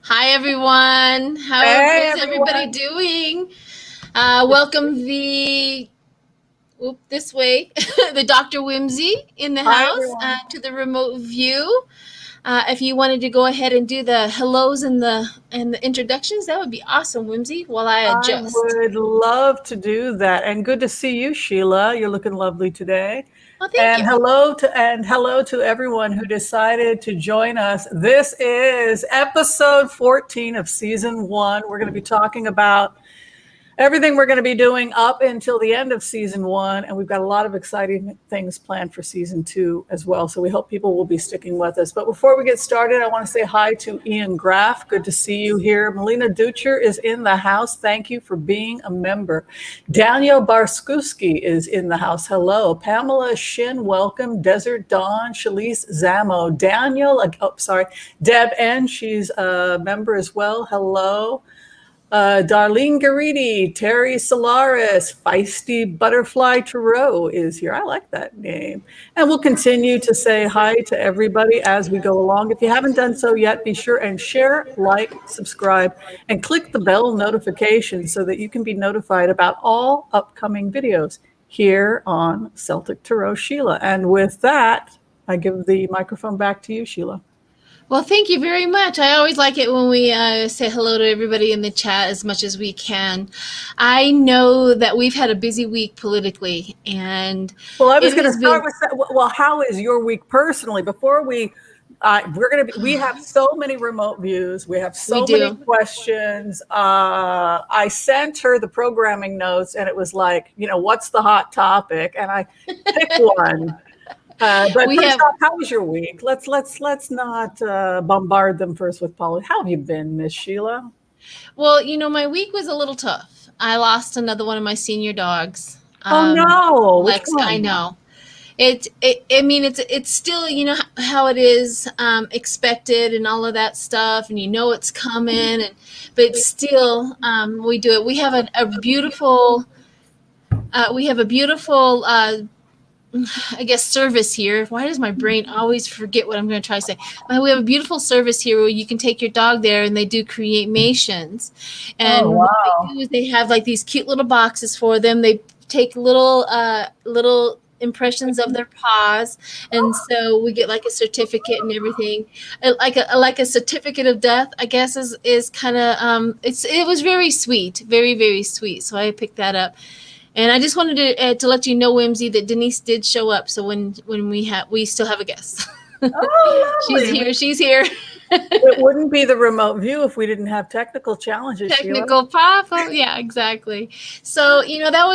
Hi, everyone. Hey, Is everybody everyone. doing? Welcome this way, the Dr. Whimsy in the Hi, house everyone. to the remote view. If you wanted to go ahead and do the hellos and the introductions, that would be awesome, Whimsy, while I I adjust. would love to do that. And good to see you, Sheila. You're looking lovely today. Oh, thank you. Hello to everyone who decided to join us. This is episode 14 of season 1. We're going to be talking about everything we're going to be doing up until the end of season 1, and we've got a lot of exciting things planned for season 2 as well, so we hope people will be sticking with us. But before we get started, I want to say hi to Ian Graff. Good to see you here. Melina Ducher is in the house. Thank you for being a member. Daniel Barskuski is in the house. Hello. Pamela Shin, welcome. Desert Dawn, Shalise Zamo, Deb N, she's a member as well. Hello. Darlene Garidi, Terry Solaris, Feisty Butterfly Tarot is here. I like that name. And we'll continue to say hi to everybody as we go along. If you haven't done so yet, be sure and share, like, subscribe, and click the bell notification so that you can be notified about all upcoming videos here on Celtic Tarot-Sheila. And with that, I give the microphone back to you, Sheila. Well, thank you very much. I always like it when we say hello to everybody in the chat as much as we can. I know that we've had a busy week politically, and well, I was going to start with that. Well, how is your week personally? Before we have so many remote views. We have so many questions. I sent her the programming notes, and it was like, what's the hot topic? And I picked one. But first off, how was your week? Let's not bombard them first with politics. How have you been, Miss Sheila? Well, my week was a little tough. I lost another one of my senior dogs. Oh no! Which one? I know. It's still, how it is, expected and all of that stuff, and it's coming, but still, we do it. We have a beautiful I guess service here. Why does my brain always forget what I'm going to try to say? We have a beautiful service here where you can take your dog there and they do cremations. And what they do is they have like these cute little boxes for them. They take little impressions of their paws, and so we get like a certificate and everything, like a certificate of death, I guess is kind of it was very sweet, very, very sweet. So I picked that up. And I just wanted to let you know, Whimsy, that Denise did show up. So when we still have a guest. Oh, lovely. She's here. It wouldn't be the remote view if we didn't have technical challenges. Technical problem. Yeah, exactly. So that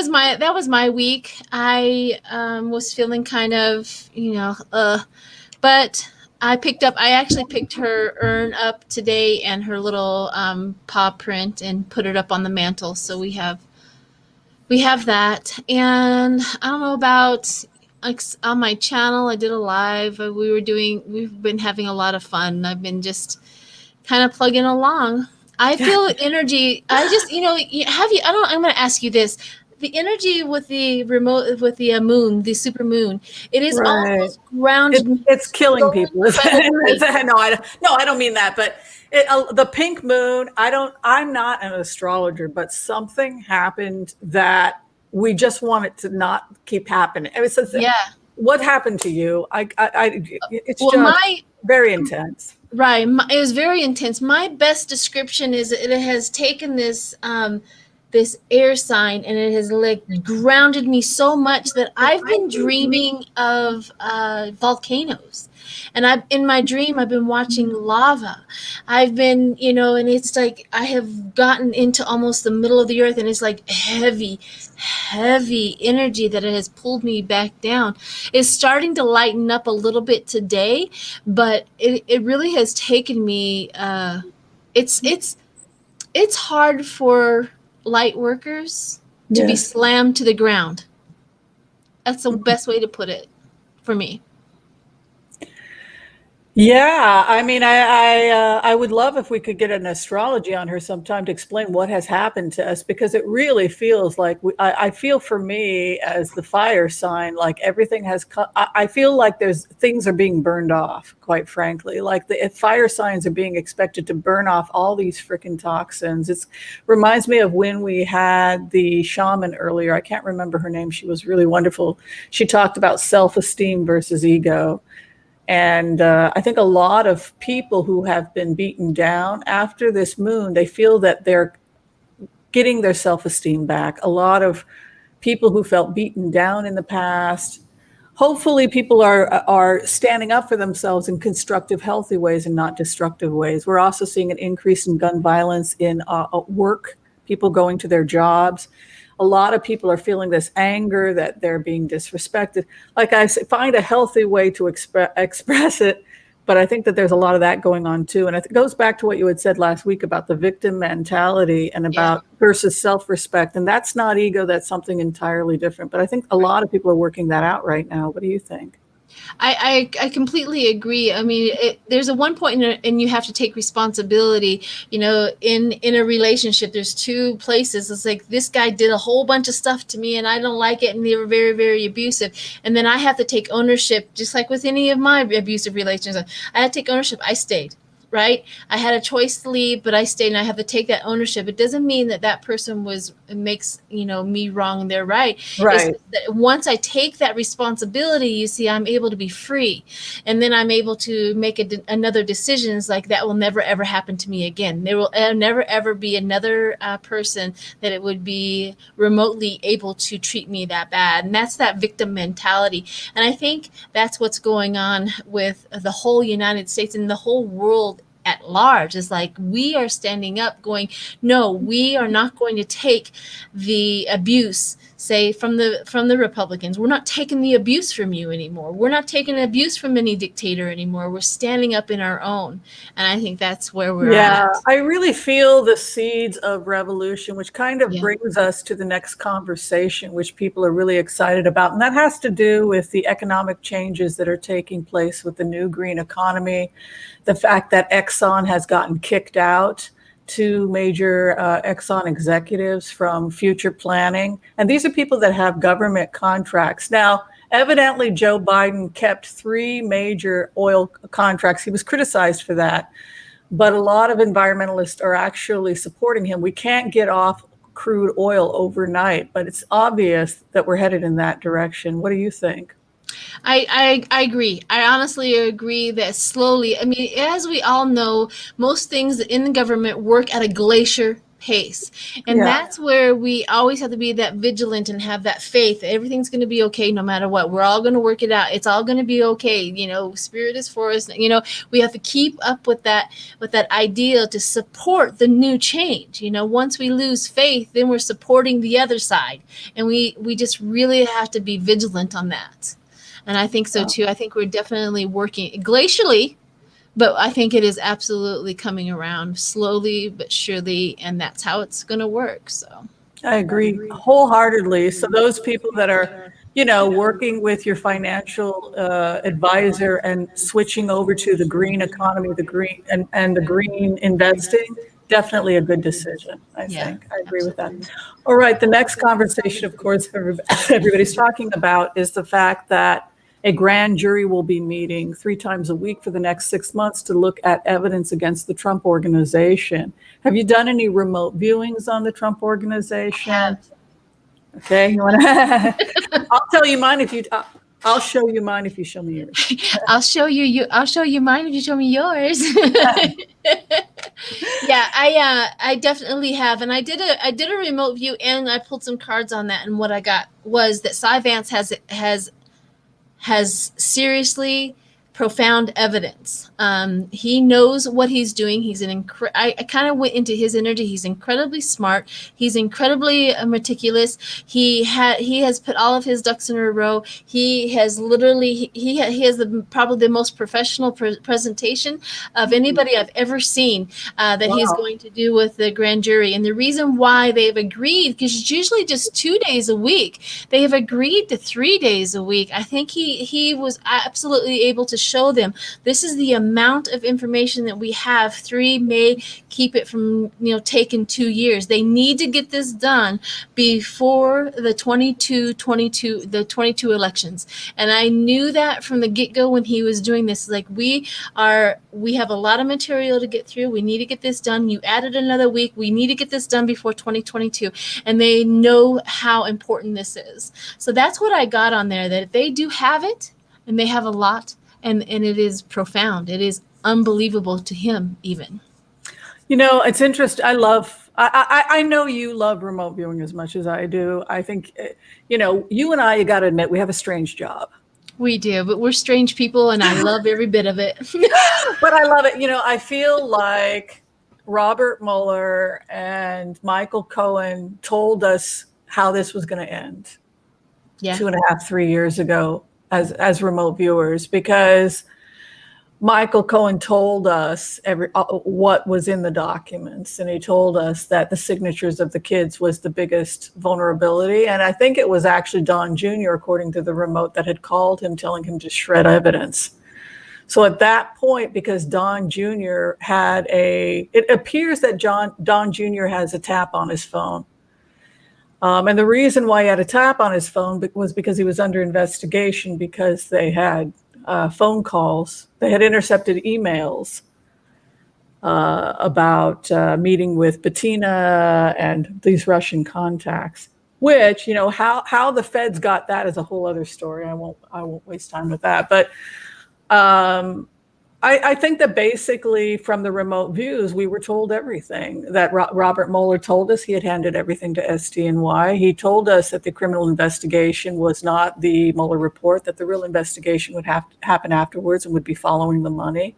was my week. I was feeling kind of but I actually picked her urn up today and her little paw print and put it up on the mantle. So we have that. And I don't know about, like, on my channel, I did a live. We've been having a lot of fun. I've been just kind of plugging along. I feel energy. I'm going to ask you this. The energy with the moon, the super moon, it is almost grounded. It's killing people. No, I don't mean that. But the pink moon, I'm not an astrologer, but something happened that we just want it to not keep happening. What happened to you? It's very intense. Right. It was very intense. My best description is it has taken this air sign and it has like grounded me so much that I've been dreaming of volcanoes. And in my dream, I've been watching lava. I've been, and it's like I have gotten into almost the middle of the earth, and it's like heavy energy that it has pulled me back down. It's starting to lighten up a little bit today, but it really has taken me. It's hard for light workers to be slammed to the ground. That's the best way to put it for me. Yeah, I mean, I would love if we could get an astrology on her sometime to explain what has happened to us, because it really feels like I feel for me as the fire sign, like everything has. I feel like there's things are being burned off. Quite frankly, like the fire signs are being expected to burn off all these freaking toxins. It reminds me of when we had the shaman earlier. I can't remember her name. She was really wonderful. She talked about self-esteem versus ego. And I think a lot of people who have been beaten down after this moon, they feel that they're getting their self-esteem back. A lot of people who felt beaten down in the past, hopefully people are standing up for themselves in constructive, healthy ways and not destructive ways. We're also seeing an increase in gun violence in work, people going to their jobs. A lot of people are feeling this anger that they're being disrespected. Like I say, find a healthy way to express it. But I think that there's a lot of that going on too. And it goes back to what you had said last week about the victim mentality and Yeah. about versus self-respect. And that's not ego, that's something entirely different. But I think a lot of people are working that out right now. What do you think? I completely agree. I mean, there's a one point and you have to take responsibility. In a relationship, there's two places. It's like this guy did a whole bunch of stuff to me, and I don't like it, and they were very, very abusive. And then I have to take ownership, just like with any of my abusive relationships. I had to take ownership. I stayed. Right? I had a choice to leave, but I stayed, and I have to take that ownership. It doesn't mean that person makes me wrong and they're right. It's Right. that once I take that responsibility, you see, I'm able to be free, and then I'm able to make another decision. It's like that will never ever happen to me again. There will never ever be another person that it would be remotely able to treat me that bad, and that's that victim mentality. And I think that's what's going on with the whole United States and the whole world at large. Is like we are standing up going, no, we are not going to take the abuse, say, from the Republicans. We're not taking the abuse from you anymore. We're not taking abuse from any dictator anymore. We're standing up in our own. And I think that's where we're Yeah, at. I really feel the seeds of revolution, which kind of Yeah. brings us to the next conversation, which people are really excited about. And that has to do with the economic changes that are taking place with the new green economy, the fact that Exxon has gotten kicked out, two major Exxon executives from future planning. And these are people that have government contracts. Now, evidently, Joe Biden kept three major oil contracts. He was criticized for that. But a lot of environmentalists are actually supporting him. We can't get off crude oil overnight, but it's obvious that we're headed in that direction. What do you think? I agree. I honestly agree that slowly, I mean, as we all know, most things in the government work at a glacier pace. And Yeah. that's where we always have to be that vigilant and have that faith. Everything's going to be okay no matter what. We're all going to work it out. It's all going to be okay. Spirit is for us. We have to keep up with that ideal to support the new change. Once we lose faith, then we're supporting the other side. And we just really have to be vigilant on that. And I think so too. I think we're definitely working glacially, but I think it is absolutely coming around slowly but surely, and that's how it's going to work. So I agree wholeheartedly. So those people that are, working with your financial advisor and switching over to the green economy, the green and the green investing, definitely a good decision, I yeah, think. I agree with that. absolutely. All right. The next conversation, of course, everybody's talking about is the fact that a grand jury will be meeting 3 times a week for the next 6 months to look at evidence against the Trump organization. Have you done any remote viewings on the Trump organization? Have Okay, you want to? I'll tell you mine if you. I'll show you mine if you show me yours. I'll show you mine if you show me yours. Yeah, I definitely have, and I did a remote view, and I pulled some cards on that, and what I got was that Cy Vance has seriously profound evidence. He knows what he's doing. I kind of went into his energy. He's incredibly smart. He's incredibly meticulous. He has put all of his ducks in a row. He has literally he has probably the most professional presentation of anybody I've ever seen that he's Wow. going to do with the grand jury. And the reason why they've agreed, because it's usually just 2 days a week, they have agreed to 3 days a week. I think he was absolutely able to show them this is the amount of information that we have. 3 may keep it from, taking 2 years. They need to get this done before the 22 elections. And I knew that from the get-go when he was doing this. Like, we have a lot of material to get through. We need to get this done. You added another week. We need to get this done before 2022. And they know how important this is. So that's what I got on there, that they do have it, and they have a lot, and it is profound. It is unbelievable to him even. It's interesting. I know you love remote viewing as much as I do. I think, you and I, you got to admit, we have a strange job. We do, but we're strange people, and I love every bit of it. But I love it. I feel like Robert Mueller and Michael Cohen told us how this was going to end 2.5, 3 years ago as remote viewers, because Michael Cohen told us what was in the documents, and he told us that the signatures of the kids was the biggest vulnerability. And I think it was actually Don Jr., according to the remote, that had called him, telling him to shred evidence. So at that point, because Don Jr. it appears that Don Jr. has a tap on his phone. And the reason why he had a tap on his phone was because he was under investigation, because they had phone calls. They had intercepted emails about meeting with Bettina and these Russian contacts, which, how the feds got that is a whole other story. I won't waste time with that. But I think that basically from the remote views, we were told everything. That Robert Mueller told us he had handed everything to SDNY. He told us that the criminal investigation was not the Mueller report, that the real investigation would have to happen afterwards and would be following the money.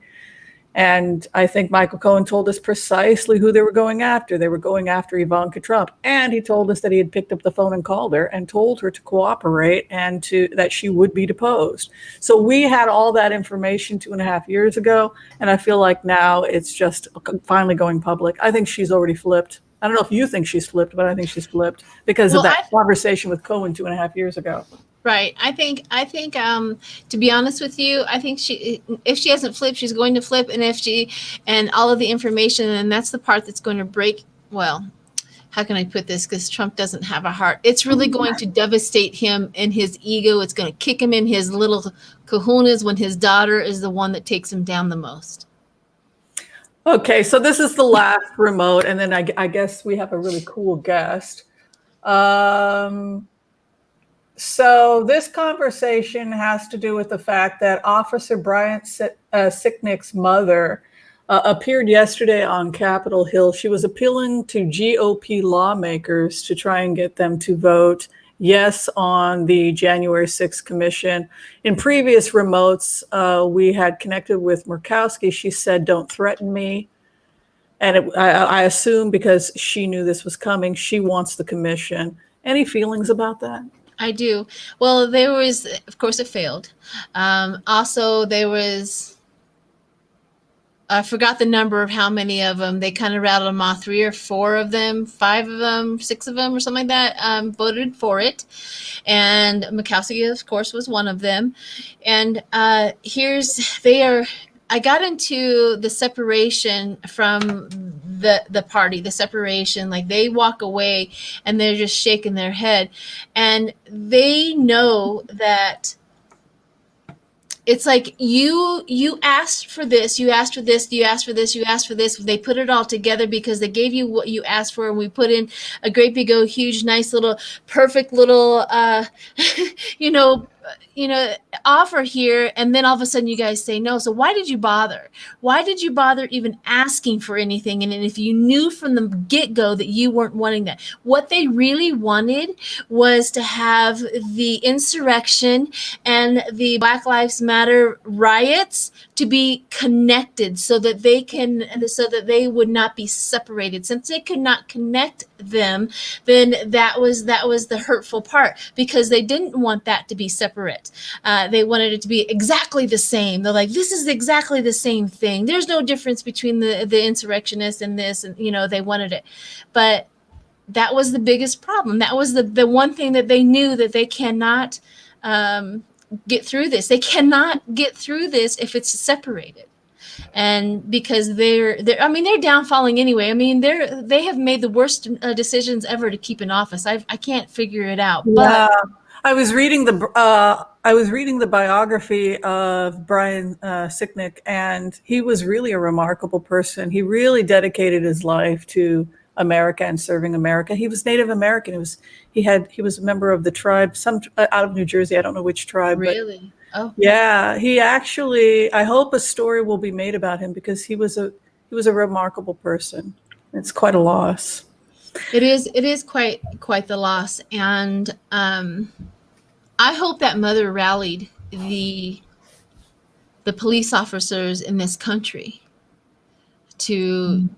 And I think Michael Cohen told us precisely who they were going after. They were going after Ivanka Trump. And he told us that he had picked up the phone and called her and told her to cooperate and that she would be deposed. So we had all that information 2.5 years ago. And I feel like now it's just finally going public. I think she's already flipped. I don't know if you think she's flipped, but I think she's flipped because of that conversation with Cohen 2.5 years ago. Right. I think, to be honest with you, I think if she hasn't flipped, she's going to flip. And all of the information, and that's the part that's going to break. Well, how can I put this? Because Trump doesn't have a heart. It's really going to devastate him in his ego. It's going to kick him in his little kahunas when his daughter is the one that takes him down the most. Okay. So this is the last remote. And then I guess we have a really cool guest. So this conversation has to do with the fact that Officer Bryant Sicknick's mother appeared yesterday on Capitol Hill. She was appealing to GOP lawmakers to try and get them to vote yes on the January 6th commission. In previous remotes, we had connected with Murkowski. She said, "Don't threaten me." And I assume because she knew this was coming, she wants the commission. Any feelings about that? I do. Well, there was, of course, it failed. Also, there was, I forgot the number of how many of them. They kind of rattled them off, 3 or 4 of them, 5 of them, 6 of them, or something like that, voted for it. And Murkowski, of course, was one of them. And I got into the separation from the party, the separation, like they walk away and they're just shaking their head. And they know that it's like you asked for this, you asked for this, you asked for this, you asked for this. They put it all together because they gave you what you asked for, and we put in a great big old huge nice little perfect little offer here, and then all of a sudden you guys say no. So why did you bother? Why did you bother even asking for anything? And if you knew from the get-go that you weren't wanting that, what they really wanted was to have the insurrection and the Black Lives Matter riots to be connected so that they would not be separated. Since they could not connect them, then that was the hurtful part, because they didn't want that to be separate. They wanted it to be exactly the same. They're like, this is exactly the same thing. There's no difference between the insurrectionists and this, and they wanted it. But that was the biggest problem. That was the one thing that they knew that they cannot get through this. They cannot get through this if it's separated. And because they're downfalling anyway. I mean, they have made the worst decisions ever to keep in office. I can't figure it out. But I was reading the biography of Brian Sicknick, and he was really a remarkable person. He really dedicated his life to America and serving America. He was Native American. He was a member of the tribe, out of New Jersey. I don't know which tribe. Really? Oh. Yeah, he actually, I hope a story will be made about him, because he was a remarkable person. It's quite a loss. It is quite the loss. And I hope that mother rallied the police officers in this country to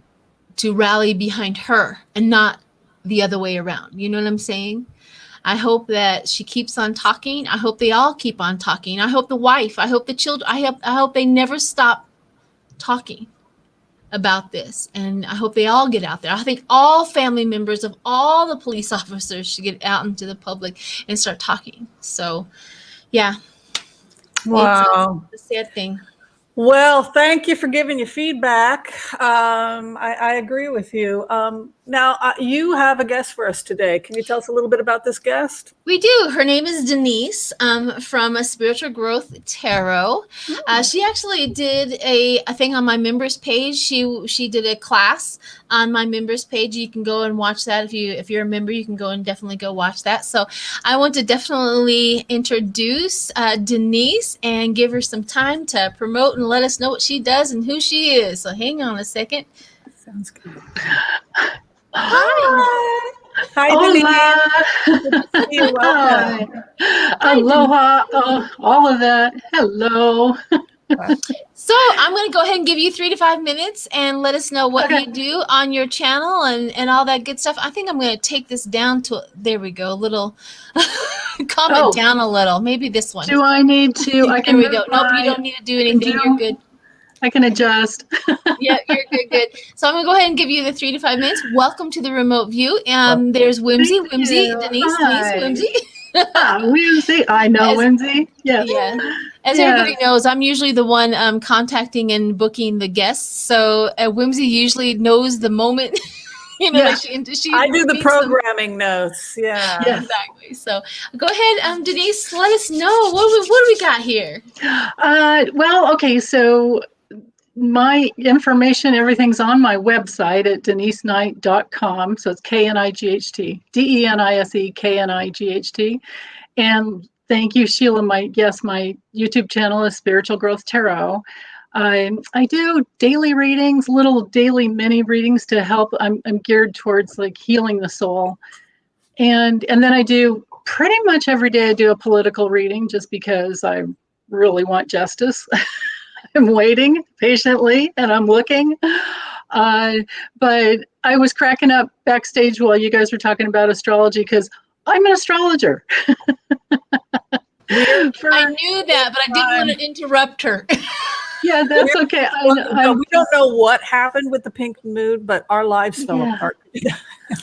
rally behind her and not the other way around. You know what I'm saying? I hope that she keeps on talking. I hope they all keep on talking. I hope the wife, I hope the children, I hope they never stop talking about this. And I hope they all get out there. I think all family members of all the police officers should get out into the public and start talking. So, yeah. Wow. It's a sad thing. Well, thank you for giving your feedback. I agree with you. Now, you have a guest for us today. Can you tell us a little bit about this guest? We do. Her name is Denise from a Spiritual Growth Tarot. She actually did a thing on my members page. She did a class on my members page. You can go and watch that. If you're a member, you can go and definitely go watch that. So I want to definitely introduce Denise and give her some time to promote and let us know what she does and who she is. So hang on a second. Sounds good. Hi. Hi, Denise. Welcome. Aloha. All of that. Hello. So I'm going to go ahead and give you 3 to 5 minutes and let us know what you do on your channel and all that good stuff. I think I'm going to take this down to, there we go, a little, calm it down a little. Maybe this one. Do I need to? I can. There we go. Nope, you don't need to do anything. You're good. I can adjust. Yeah, you're good. So I'm going to go ahead and give you the 3 to 5 minutes. Welcome to the remote view. There's Whimsy, Denise, Whimsy. Whimsy. I know Whimsy. Yes. Yeah. As everybody knows, I'm usually the one contacting and booking the guests. So Whimsy usually knows the moment. She I do the programming notes. Yeah. Exactly. So go ahead, Denise. Let us know what do we got here. Well, okay. So my information, everything's on my website at denisenight.com. So it's KNIGHT, DENISE KNIGHT. And thank you, Sheila. My YouTube channel is Spiritual Growth Tarot. I do daily readings, little daily mini readings to help. I'm geared towards like healing the soul. And then I do pretty much every day I do a political reading just because I really want justice. I'm waiting patiently and I'm looking. But I was cracking up backstage while you guys were talking about astrology because I'm an astrologer. I knew that, but I didn't want to interrupt her. Yeah, that's okay. We don't know what happened with the pink mood, but our lives fell apart.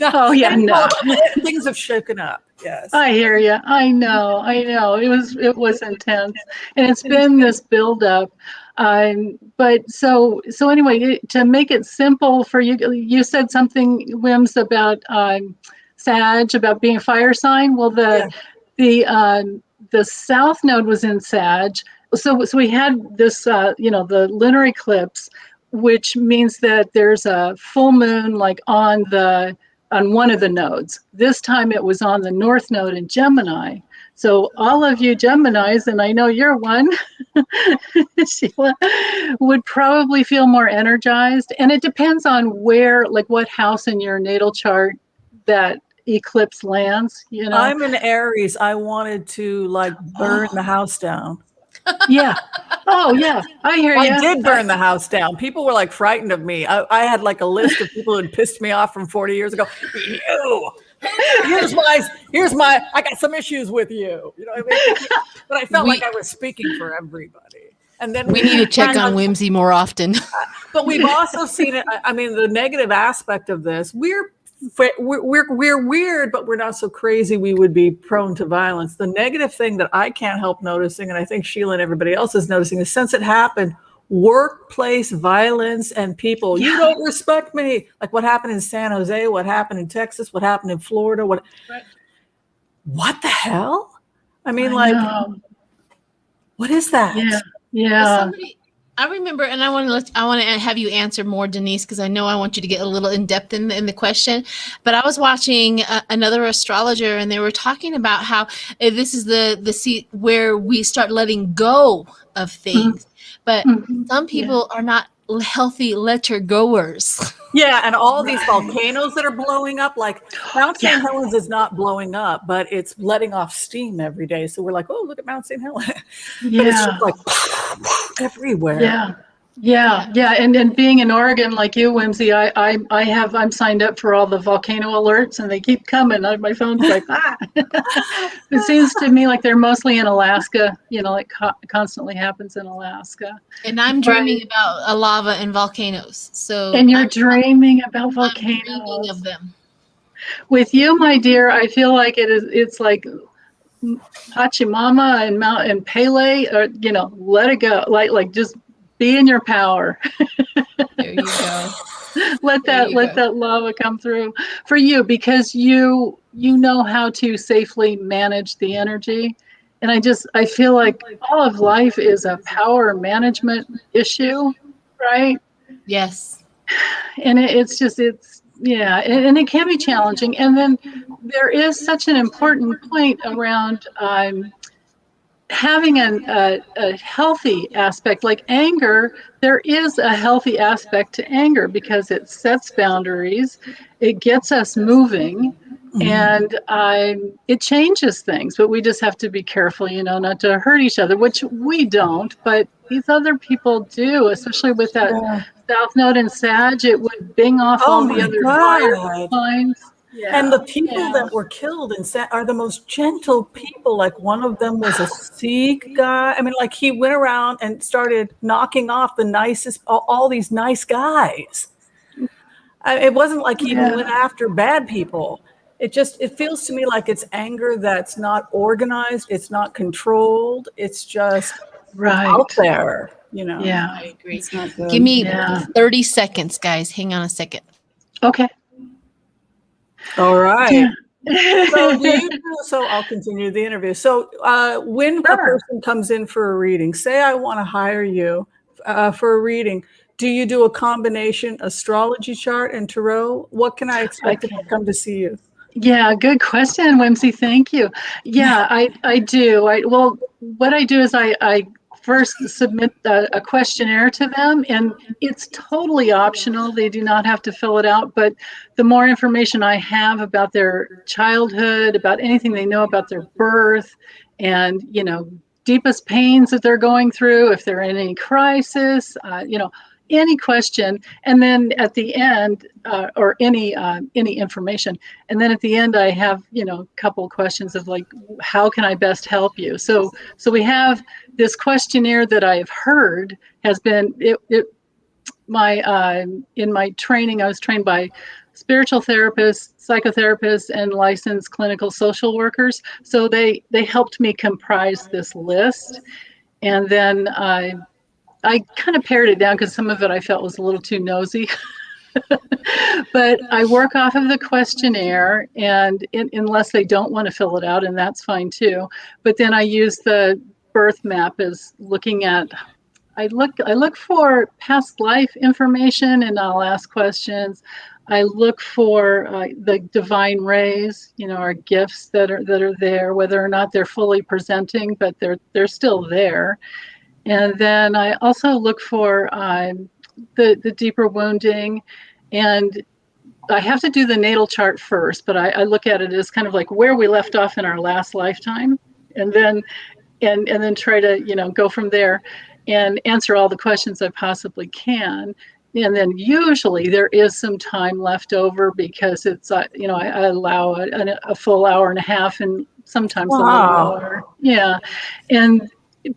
Oh, yeah, no. Things have shaken up. Yes. I hear you. I know. It was intense. And it's been this buildup. But so anyway, to make it simple for you, you said something, Wims, about Sag, about being a fire sign. Well, the South Node was in Sag. So we had this, the lunar eclipse, which means that there's a full moon like on one of the nodes. This time it was on the North Node in Gemini. So all of you Geminis, and I know you're one, Sheila, would probably feel more energized. And it depends on where, like what house in your natal chart that eclipse lands. I'm in Aries. I wanted to burn the house down. Yeah. Oh, yeah. I hear you. I did burn the house down. People were frightened of me. I had a list of people who had pissed me off from 40 years ago. Here's my, I got some issues with you. You know what I mean? But I felt like I was speaking for everybody. And then we need to check on Whimsy more often. But we've also seen it. I mean, the negative aspect of this, we're we're weird, but we're not so crazy we would be prone to violence. The negative thing that I can't help noticing, and I think Sheila and everybody else is noticing, is since it happened, workplace violence and people, you don't respect me. Like what happened in San Jose, what happened in Texas, what happened in Florida, what the hell? I mean, what is that? Yeah. I remember, and I want to have you answer more, Denise, because I know I want you to get a little in depth in the question. But I was watching another astrologer, and they were talking about how this is the seat where we start letting go of things. But some people are not healthy letter goers. Yeah, and all these volcanoes that are blowing up, like Mount St. Helens is not blowing up, but it's letting off steam every day. So we're like, oh, look at Mount St. Helens. But it's just like everywhere. Yeah. And being in Oregon like you, Whimsy, I'm signed up for all the volcano alerts, and they keep coming. My phone's like, It seems to me like they're mostly in Alaska, like constantly happens in Alaska. And I'm dreaming about a lava and volcanoes. So and you're dreaming about volcanoes. I'm dreaming of them. With you, my dear, I feel like it's like Pachamama and Pele, or let it go, like just be in your power. There you go. let that lava come through for you, because you know how to safely manage the energy. And I feel like all of life is a power management issue, right? Yes. And it's and it can be challenging. And then there is such an important point around having a healthy aspect, like anger. There is a healthy aspect to anger because it sets boundaries, it gets us moving, and it changes things. But we just have to be careful, not to hurt each other, which we don't, but these other people do, especially with that South Node in Sag. It would bing off all the other fire signs. Yeah. And the people that were killed are the most gentle people. Like one of them was a Sikh guy. I mean, like he went around and started knocking off the nicest, all these nice guys. It wasn't like he even went after bad people. It feels to me like it's anger that's not organized. It's not controlled. It's just out there, Yeah. I agree. Give me 30 seconds, guys. Hang on a second. Okay. All right. So I'll continue the interview. So when a person comes in for a reading, say I want to hire you for a reading, do you do a combination astrology chart and tarot? What can I expect if I come to see you? Yeah, good question, Whimsy. Thank you. Yeah, I do. What I do is I first submit a questionnaire to them, and it's totally optional. They do not have to fill it out, but the more information I have about their childhood, about anything they know about their birth, and deepest pains that they're going through, if they're in any crisis, any question, and then at the end, or any information, and then at the end, I have a couple questions of like, how can I best help you? So we have this questionnaire that I've heard has been in my training. I was trained by spiritual therapists, psychotherapists, and licensed clinical social workers. So they helped me comprise this list, and then I kind of pared it down because some of it I felt was a little too nosy. But I work off of the questionnaire, and unless they don't want to fill it out, and that's fine too. But then I use the birth map as looking at, I look for past life information, and I'll ask questions. I look for the divine rays, our gifts that are there, whether or not they're fully presenting, but they're still there. And then I also look for the deeper wounding, and I have to do the natal chart first, but I look at it as kind of like where we left off in our last lifetime, and then try to go from there and answer all the questions I possibly can. And then usually there is some time left over because it's I allow a full hour and a half, and sometimes a little more. Yeah,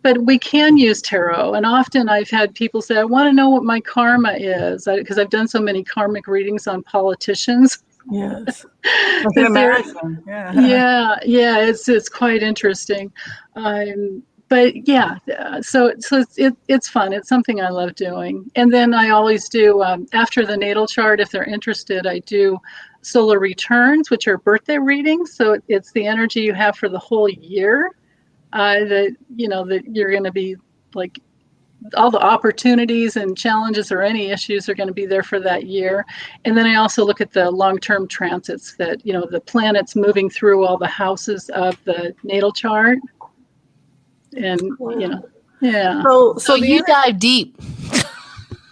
but we can use tarot, and often I've had people say, I want to know what my karma is, because I've done so many karmic readings on politicians. Yes. I can imagine. Yeah, it's quite interesting. But yeah, so it's fun. It's something I love doing. And then I always do after the natal chart, if they're interested, I do solar returns, which are birthday readings. So it's the energy you have for the whole year. That you're going to be like all the opportunities and challenges or any issues are going to be there for that year. And then I also look at the long-term transits that, the planets moving through all the houses of the natal chart. And, yeah. So you dive deep.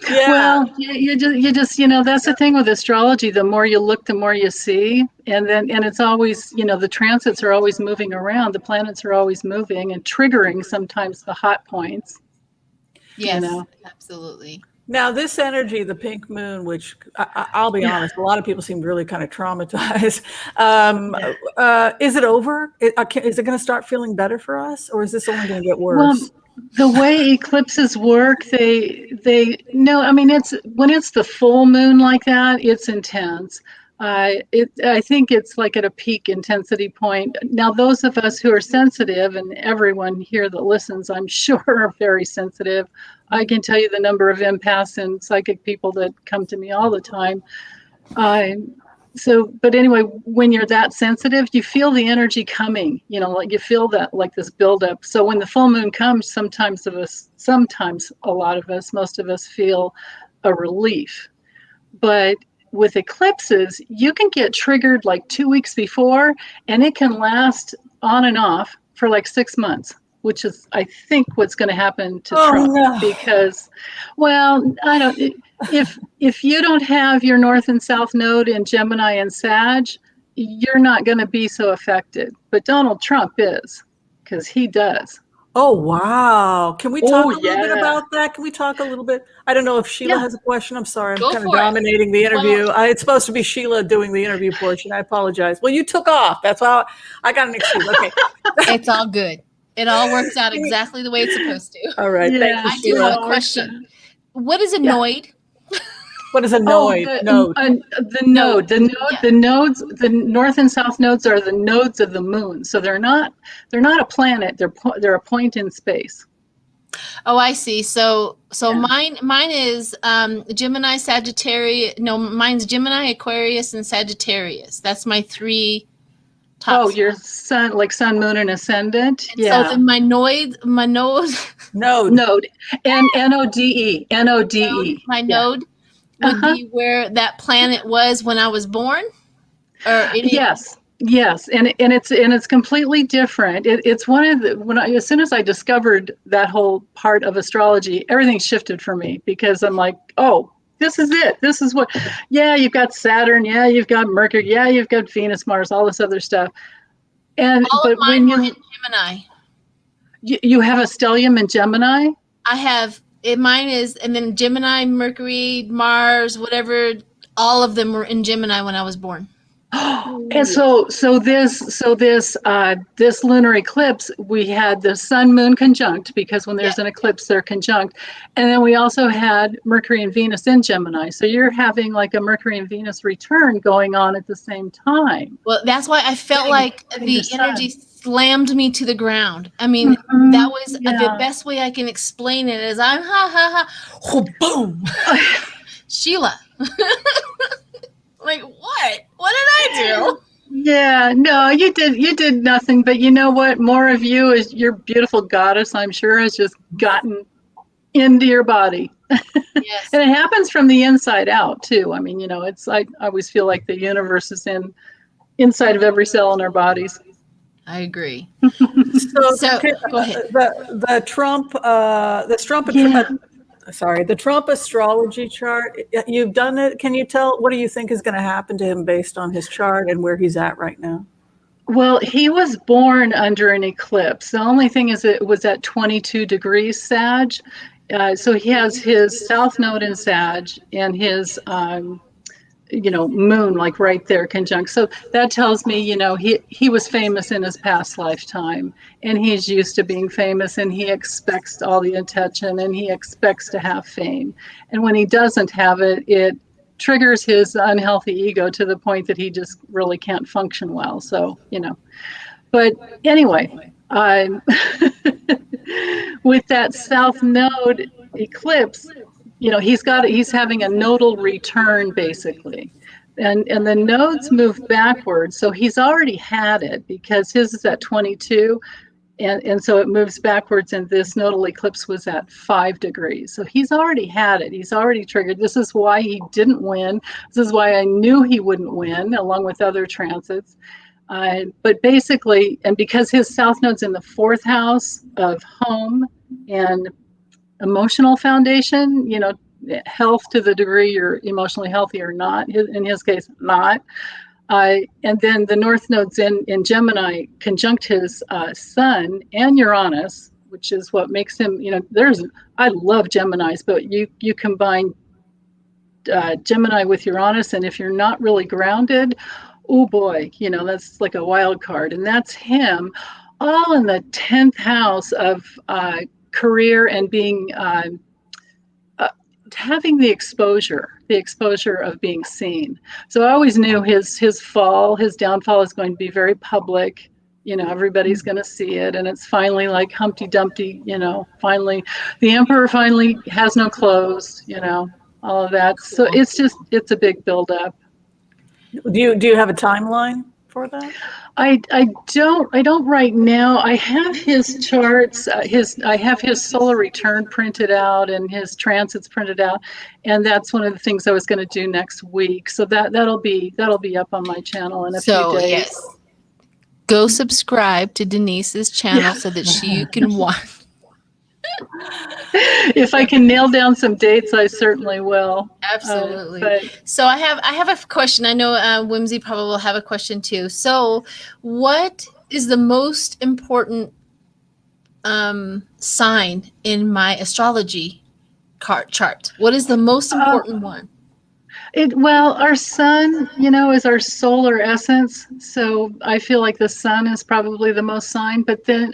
Yeah. Well, you just, that's the thing with astrology. The more you look, the more you see. And it's always, the transits are always moving around. The planets are always moving and triggering sometimes the hot points. Yes, absolutely. Now, this energy, the pink moon, which I'll be honest, a lot of people seem really kind of traumatized. Is it over? Is it going to start feeling better for us, or is this only going to get worse? Well, the way eclipses work, they no, I mean, it's when it's the full moon like that, it's intense. I think it's like at a peak intensity point. Now, those of us who are sensitive, and everyone here that listens, I'm sure, are very sensitive. I can tell you the number of empaths and psychic people that come to me all the time. But anyway, when you're that sensitive, you feel the energy coming, like you feel that like this buildup. So when the full moon comes, sometimes a lot of us, most of us feel a relief. But with eclipses, you can get triggered like 2 weeks before, and it can last on and off for like 6 months, which is, I think, what's going to happen to Trump. No. Because, well, I don't. If you don't have your North and South node in Gemini and Sag, you're not going to be so affected. But Donald Trump is, because he does. Oh, wow. Can we talk a little bit yeah. about that? Can we talk a little bit? I don't know if Sheila has a question. I'm sorry. I'm Go kind of for it. dominating the interview. It's supposed to be Sheila doing the interview portion. I apologize. Well, you took off. That's why I got an excuse. Okay. It's all good. It all works out exactly the way it's supposed to. All right. Thank you, I do Sheila. have a question. What is annoyed? What is a node? The Node. The nodes, the North and South nodes are the nodes of the moon. So they're not a planet. They're a point in space. Oh, I see. So mine is Gemini, Sagittarius. No, mine's Gemini, Aquarius, and Sagittarius. That's my 3 top. Oh, your sun, like sun, moon, and ascendant. And so then my node, and Node. my node would be where that planet was when I was born, or yes, and it's completely different. It's one of the as soon as I discovered that whole part of astrology, everything shifted for me, because I'm like, oh, this is it. This is what. Yeah, you've got Saturn. Yeah, you've got Mercury. Yeah, you've got Venus, Mars, all this other stuff. And all but of mine when were in Gemini. You have a stellium in Gemini. I have it. Mine is, and then Gemini, Mercury, Mars, whatever. All of them were in Gemini when I was born. And so this lunar eclipse, we had the sun moon conjunct, because when there's an eclipse, they're conjunct. And then we also had Mercury and Venus in Gemini. So you're having like a Mercury and Venus return going on at the same time. Well, that's why I felt like the energy slammed me to the ground. I mean, that was the best way I can explain it, is I'm boom. Sheila. Like, what did I do? Yeah, no, you did nothing. But you know what? More of you, is your beautiful goddess, I'm sure, has just gotten into your body. Yes. And it happens from the inside out too. I mean, it's I always feel like the universe is inside of every cell in our bodies. I agree. So go ahead. The Trump astrology chart, you've done it. Can you tell, what do you think is going to happen to him based on his chart and where he's at right now? Well, he was born under an eclipse. The only thing is it was at 22 degrees Sag. So he has his South Node in Sag and his moon like right there conjunct. So that tells me, he was famous in his past lifetime, and he's used to being famous, and he expects all the attention, and he expects to have fame. And when he doesn't have it, it triggers his unhealthy ego to the point that he just really can't function well. So, but anyway, with that South Node eclipse, he's having a nodal return basically. And the nodes move backwards. So he's already had it because his is at 22. And so it moves backwards, and this nodal eclipse was at 5 degrees. So he's already had it. He's already triggered. This is why he didn't win. This is why I knew he wouldn't win, along with other transits. But basically, and because his South Node's in the 4th house of home and emotional foundation, health to the degree you're emotionally healthy or not, in his case, not. And then the North Node's in Gemini, conjunct his Sun and Uranus, which is what makes him, I love Geminis, but you combine Gemini with Uranus, and if you're not really grounded, oh boy, that's like a wild card. And that's him all in the 10th house of career and being having the exposure of being seen. So I always knew his downfall is going to be very public. Everybody's going to see it, and it's finally like Humpty Dumpty. Finally, the emperor finally has no clothes. All of that. So it's a big buildup. Do you have a timeline for that? I don't right now. I have his charts. I have his solar return printed out and his transits printed out, and that's one of the things I was going to do next week. So that'll be up on my channel in a few days. Yes, go subscribe to Denise's channel so that you can watch. If I can nail down some dates, I certainly will. Absolutely. So I have a question. I know Whimsy probably will have a question too. So what is the most important sign in my astrology chart? What is the most important one? Our sun, is our solar essence. So I feel like the sun is probably the most sign, but then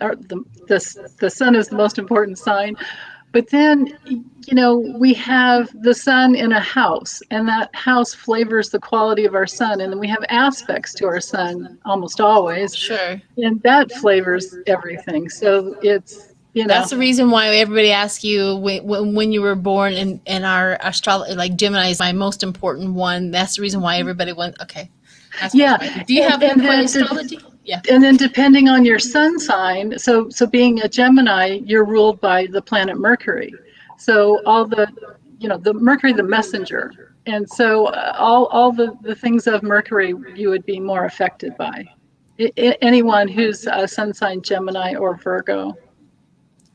the sun is the most important sign. But then, we have the sun in a house, and that house flavors the quality of our sun. And then we have aspects to our sun almost always. Sure. And that flavors everything. So it's, That's the reason why everybody asks you when you were born, and our astrology, like Gemini is my most important one. That's the reason why everybody went, okay. Yeah. Do you have astrology? Yeah. And then depending on your sun sign, so being a Gemini, you're ruled by the planet Mercury. So all the Mercury, the messenger. And so all the things of Mercury you would be more affected by. Anyone who's a sun sign Gemini or Virgo.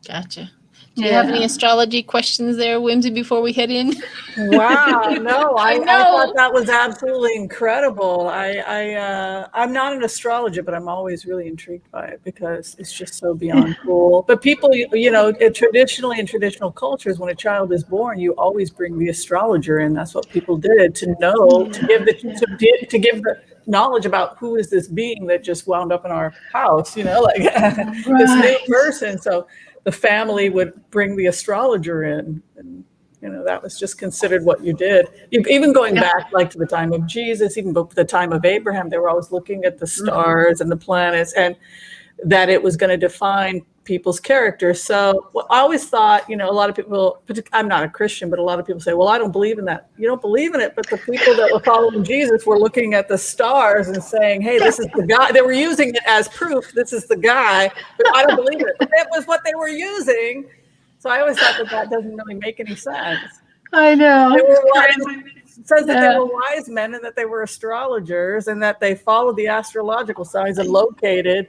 Gotcha. Do you have any astrology questions there, Whimsy, before we head in? Wow, no, I thought that was absolutely incredible. I'm not an astrologer, but I'm always really intrigued by it because it's just so beyond cool. But people, traditionally in traditional cultures, when a child is born, you always bring the astrologer in. That's what people did to know, to give the knowledge about who is this being that just wound up in our house, this new person. So the family would bring the astrologer in, and that was just considered what you did. Even going back like to the time of Jesus, even the time of Abraham, they were always looking at the stars and the planets, and that it was going to define people's character. So I always thought, a lot of people, I'm not a Christian, but a lot of people say, well, I don't believe in that. You don't believe in it, but the people that were following Jesus were looking at the stars and saying, hey, this is the guy. They were using it as proof. This is the guy, but I don't believe it. But that was what they were using. So I always thought that doesn't really make any sense. I know. It says that they were wise men and that they were astrologers and that they followed the astrological signs and located.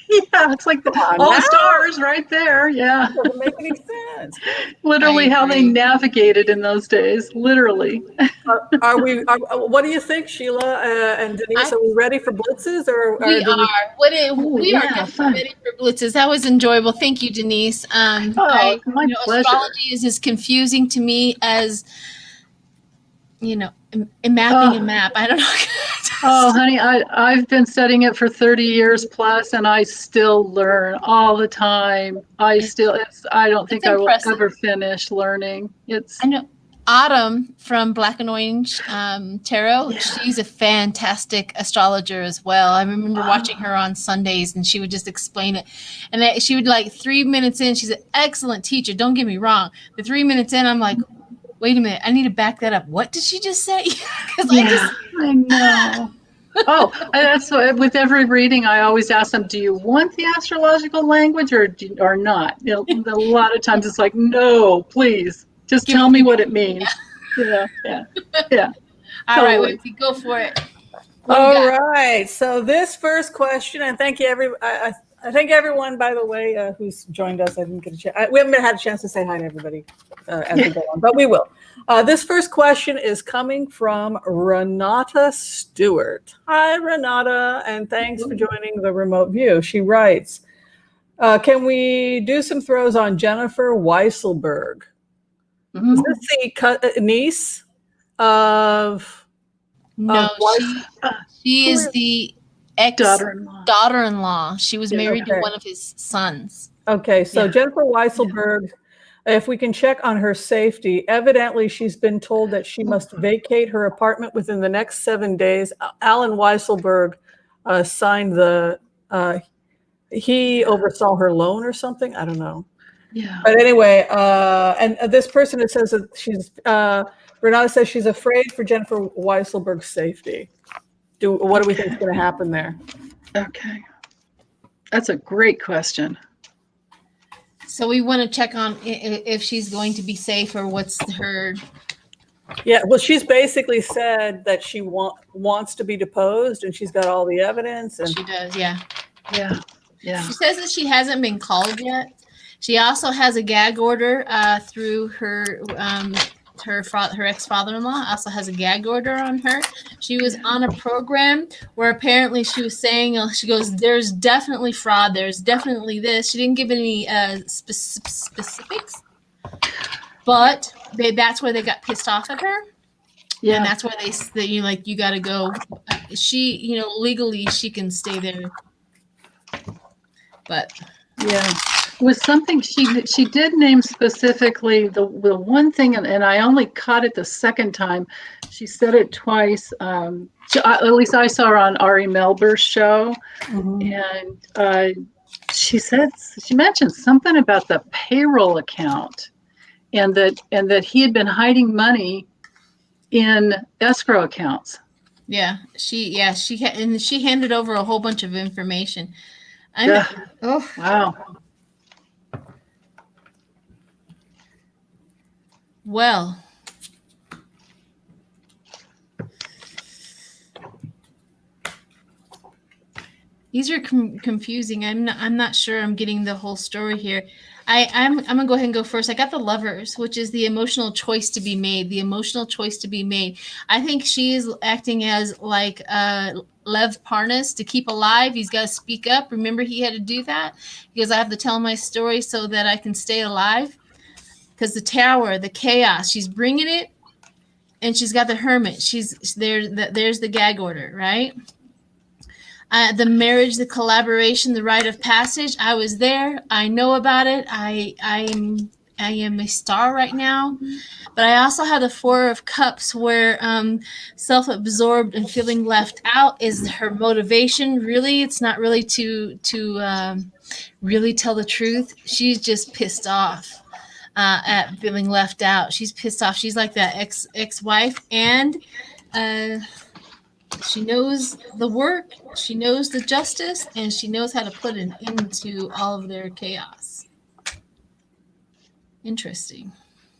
Yeah, it's like all the stars right there. Yeah. That doesn't make any sense. Literally how they navigated in those days. Literally. What do you think, Sheila and Denise? Are we ready for blitzes? We are definitely ready for blitzes. That was enjoyable. Thank you, Denise. My pleasure. Astrology is as confusing to me as, mapping a map. I don't know. Oh, honey, I've been studying it for 30 years plus, and I still learn all the time. I don't think I will ever finish learning. I know. Autumn from Black and Orange Tarot, she's a fantastic astrologer as well. I remember watching her on Sundays, and she would just explain it. And she would, like, 3 minutes in, she's an excellent teacher. Don't get me wrong. The 3 minutes in, I'm like, wait a minute, I need to back that up. What did she just say? Because I know. Oh, that's with every reading. I always ask them, "Do you want the astrological language or not?" A lot of times it's like, "No, please, just tell me what it means." Yeah. All right, Whimsy, go for it. All right. So this first question, and thank you, I thank everyone, by the way, who's joined us. I didn't get a chance. We haven't had a chance to say hi to everybody as we go on, but we will. This first question is coming from Renata Stewart. Hi, Renata, and thanks for joining the remote view. She writes, can we do some throws on Jennifer Weisselberg? Is this the niece of... No, she is the daughter-in-law. She was married to one of his sons. Okay, so Jennifer Weisselberg, if we can check on her safety, evidently she's been told that she must vacate her apartment within the next 7 days. Alan Weisselberg signed he oversaw her loan or something. I don't know. Yeah. But anyway, and this person, it says that she's, Renata says she's afraid for Jennifer Weisselberg's safety. What do we think is going to happen there? Okay. That's a great question. So we want to check on if she's going to be safe, or what's her... Yeah, well, she's basically said that she wants to be deposed, and she's got all the evidence. And she does, yeah. Yeah. She says that she hasn't been called yet. She also has a gag order through her ex-father-in-law. Also has a gag order on her. She was on a program where apparently she was saying, she goes, "There's definitely fraud. There's definitely this." She didn't give any specifics, but that's where they got pissed off at her. Yeah, and that's why you got to go. She, legally she can stay there, but yeah. Was something she did name specifically the one thing, and I only caught it the second time. She said it twice. At least I saw her on Ari Melber's show, and she mentioned something about the payroll account, and that he had been hiding money in escrow accounts. Yeah, she handed over a whole bunch of information. Oh wow. Well, these are confusing. I'm not sure I'm getting the whole story here. I'm gonna go ahead and go first. I got the Lovers, which is the emotional choice to be made. The emotional choice to be made. I think she is acting as like Lev Parnas to keep alive. He's got to speak up. Remember, he had to do that because I have to tell my story so that I can stay alive. Because the Tower, the chaos, she's bringing it, and she's got the Hermit. There's the gag order, right? The marriage, the collaboration, the rite of passage. I was there. I know about it. I am a star right now. But I also have the Four of Cups, where self-absorbed and feeling left out is her motivation. Really, it's not really to really tell the truth. She's just pissed off. At feeling left out. She's pissed off. She's like that ex-wife, and she knows the work, she knows the justice, and she knows how to put an end to all of their chaos. Interesting.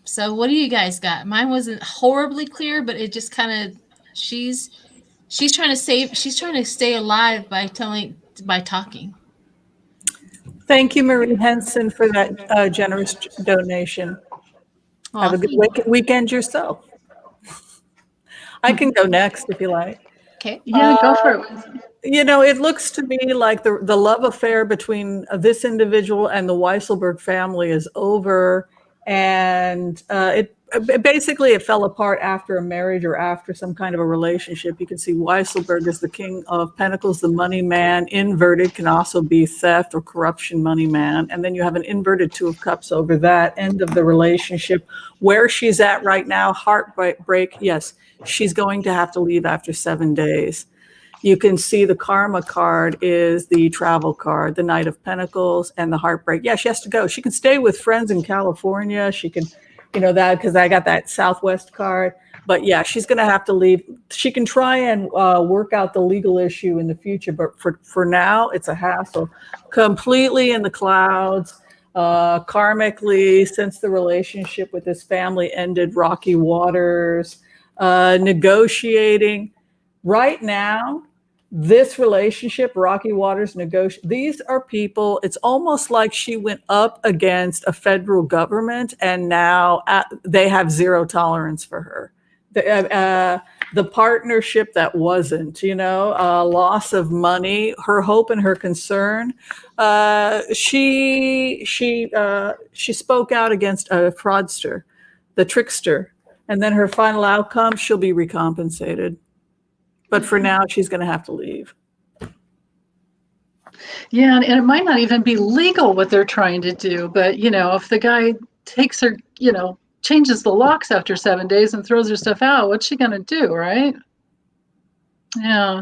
So what do you guys got? Mine wasn't horribly clear, but it just kind of she's trying to stay alive by talking. Thank you, Marie Henson, for that generous donation. Have a good weekend yourself. I can go next if you like. Okay. Yeah, go for it. It looks to me like the love affair between this individual and the Weisselberg family is over, and basically it fell apart after a marriage or after some kind of a relationship. You can see Weisselberg is the King of Pentacles, the money man. Inverted can also be theft or corruption, money man. And then you have an inverted Two of Cups over that end of the relationship. Where she's at right now, heartbreak, yes, she's going to have to leave after 7 days. You can see the karma card is the travel card, the Knight of Pentacles, and the heartbreak. Yeah, she has to go. She can stay with friends in California. She can, that because I got that Southwest card. But yeah, she's going to have to leave. She can try and work out the legal issue in the future. But for now, it's a hassle. Completely in the clouds. Karmically, since the relationship with this family ended, rocky waters, negotiating. Right now, this relationship, rocky waters, these are people, it's almost like she went up against a federal government and now they have zero tolerance for her. The partnership that wasn't, loss of money, her hope and her concern. She spoke out against a fraudster, the trickster, and then her final outcome, she'll be recompensated. But for now, she's going to have to leave. Yeah, and it might not even be legal what they're trying to do. But, if the guy takes her, changes the locks after 7 days and throws her stuff out, what's she going to do, right? Yeah.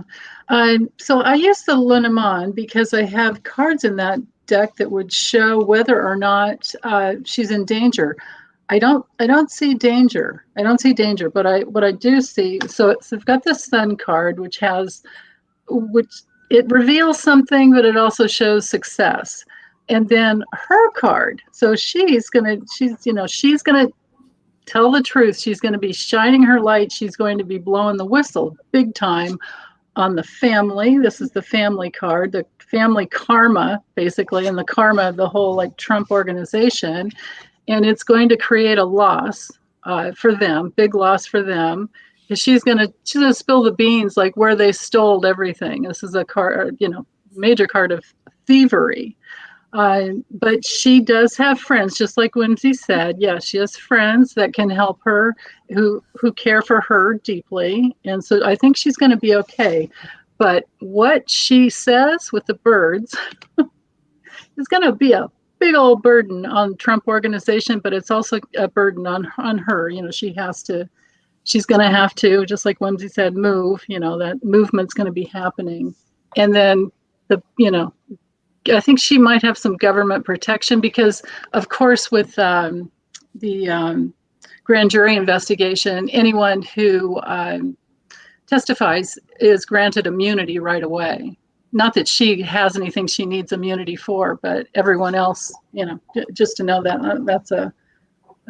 So I use the Lenormand because I have cards in that deck that would show whether or not she's in danger. I don't see danger. But what I do see, so I've got the Sun card, which it reveals something, but it also shows success. And then her card, so she's gonna tell the truth. She's gonna be shining her light. She's going to be blowing the whistle big time on the family. This is the family card, the family karma, basically, and the karma of the whole Trump organization. And it's going to create a loss for them, big loss for them. She's gonna spill the beans, like where they stole everything. This is a card, major card of thievery. But she does have friends, just like Whimsy said. Yeah, she has friends that can help her, who care for her deeply, and so I think she's going to be okay. But what she says with the birds is going to be a big old burden on the Trump organization, but it's also a burden on her. She's going to have to, just like Whimsy said, move. That movement's going to be happening, and then I think she might have some government protection because, of course, with the grand jury investigation, anyone who testifies is granted immunity right away. Not that she has anything she needs immunity for, but everyone else, just to know that that's a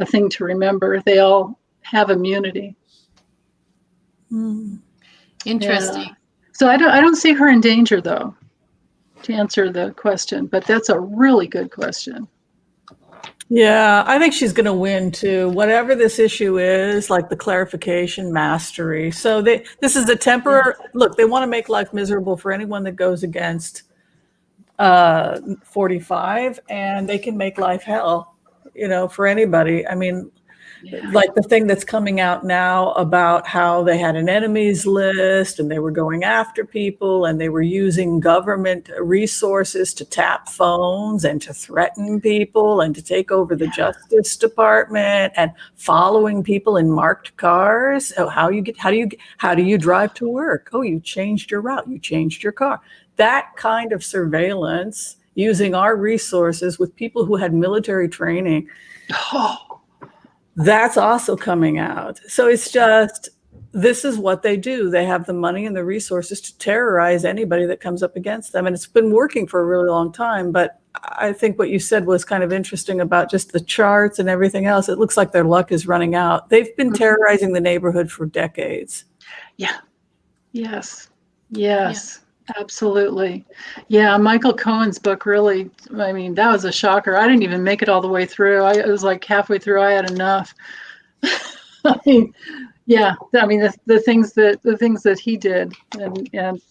thing to remember. They all have immunity. Interesting. Yeah. So I don't see her in danger, though, to answer the question, but that's a really good question. Yeah, I think she's going to win too. Whatever this issue is, like the clarification, mastery. So this is a temporary look. They want to make life miserable for anyone that goes against 45, and they can make life hell, for anybody. I mean, like the thing that's coming out now about how they had an enemies list and they were going after people and they were using government resources to tap phones and to threaten people and to take over the Justice Department and following people in marked cars. Oh, how do you drive to work? Oh, you changed your route. You changed your car. That kind of surveillance using our resources with people who had military training. That's also coming out. So it's just, this is what they do. They have the money and the resources to terrorize anybody that comes up against them. And it's been working for a really long time. But I think what you said was kind of interesting about just the charts and everything else. It looks like their luck is running out. They've been terrorizing the neighborhood for decades. Yeah. Yes. Absolutely. Yeah, Michael Cohen's book really, that was a shocker. I didn't even make it all the way through. It was like halfway through, I had enough. The things that he did, and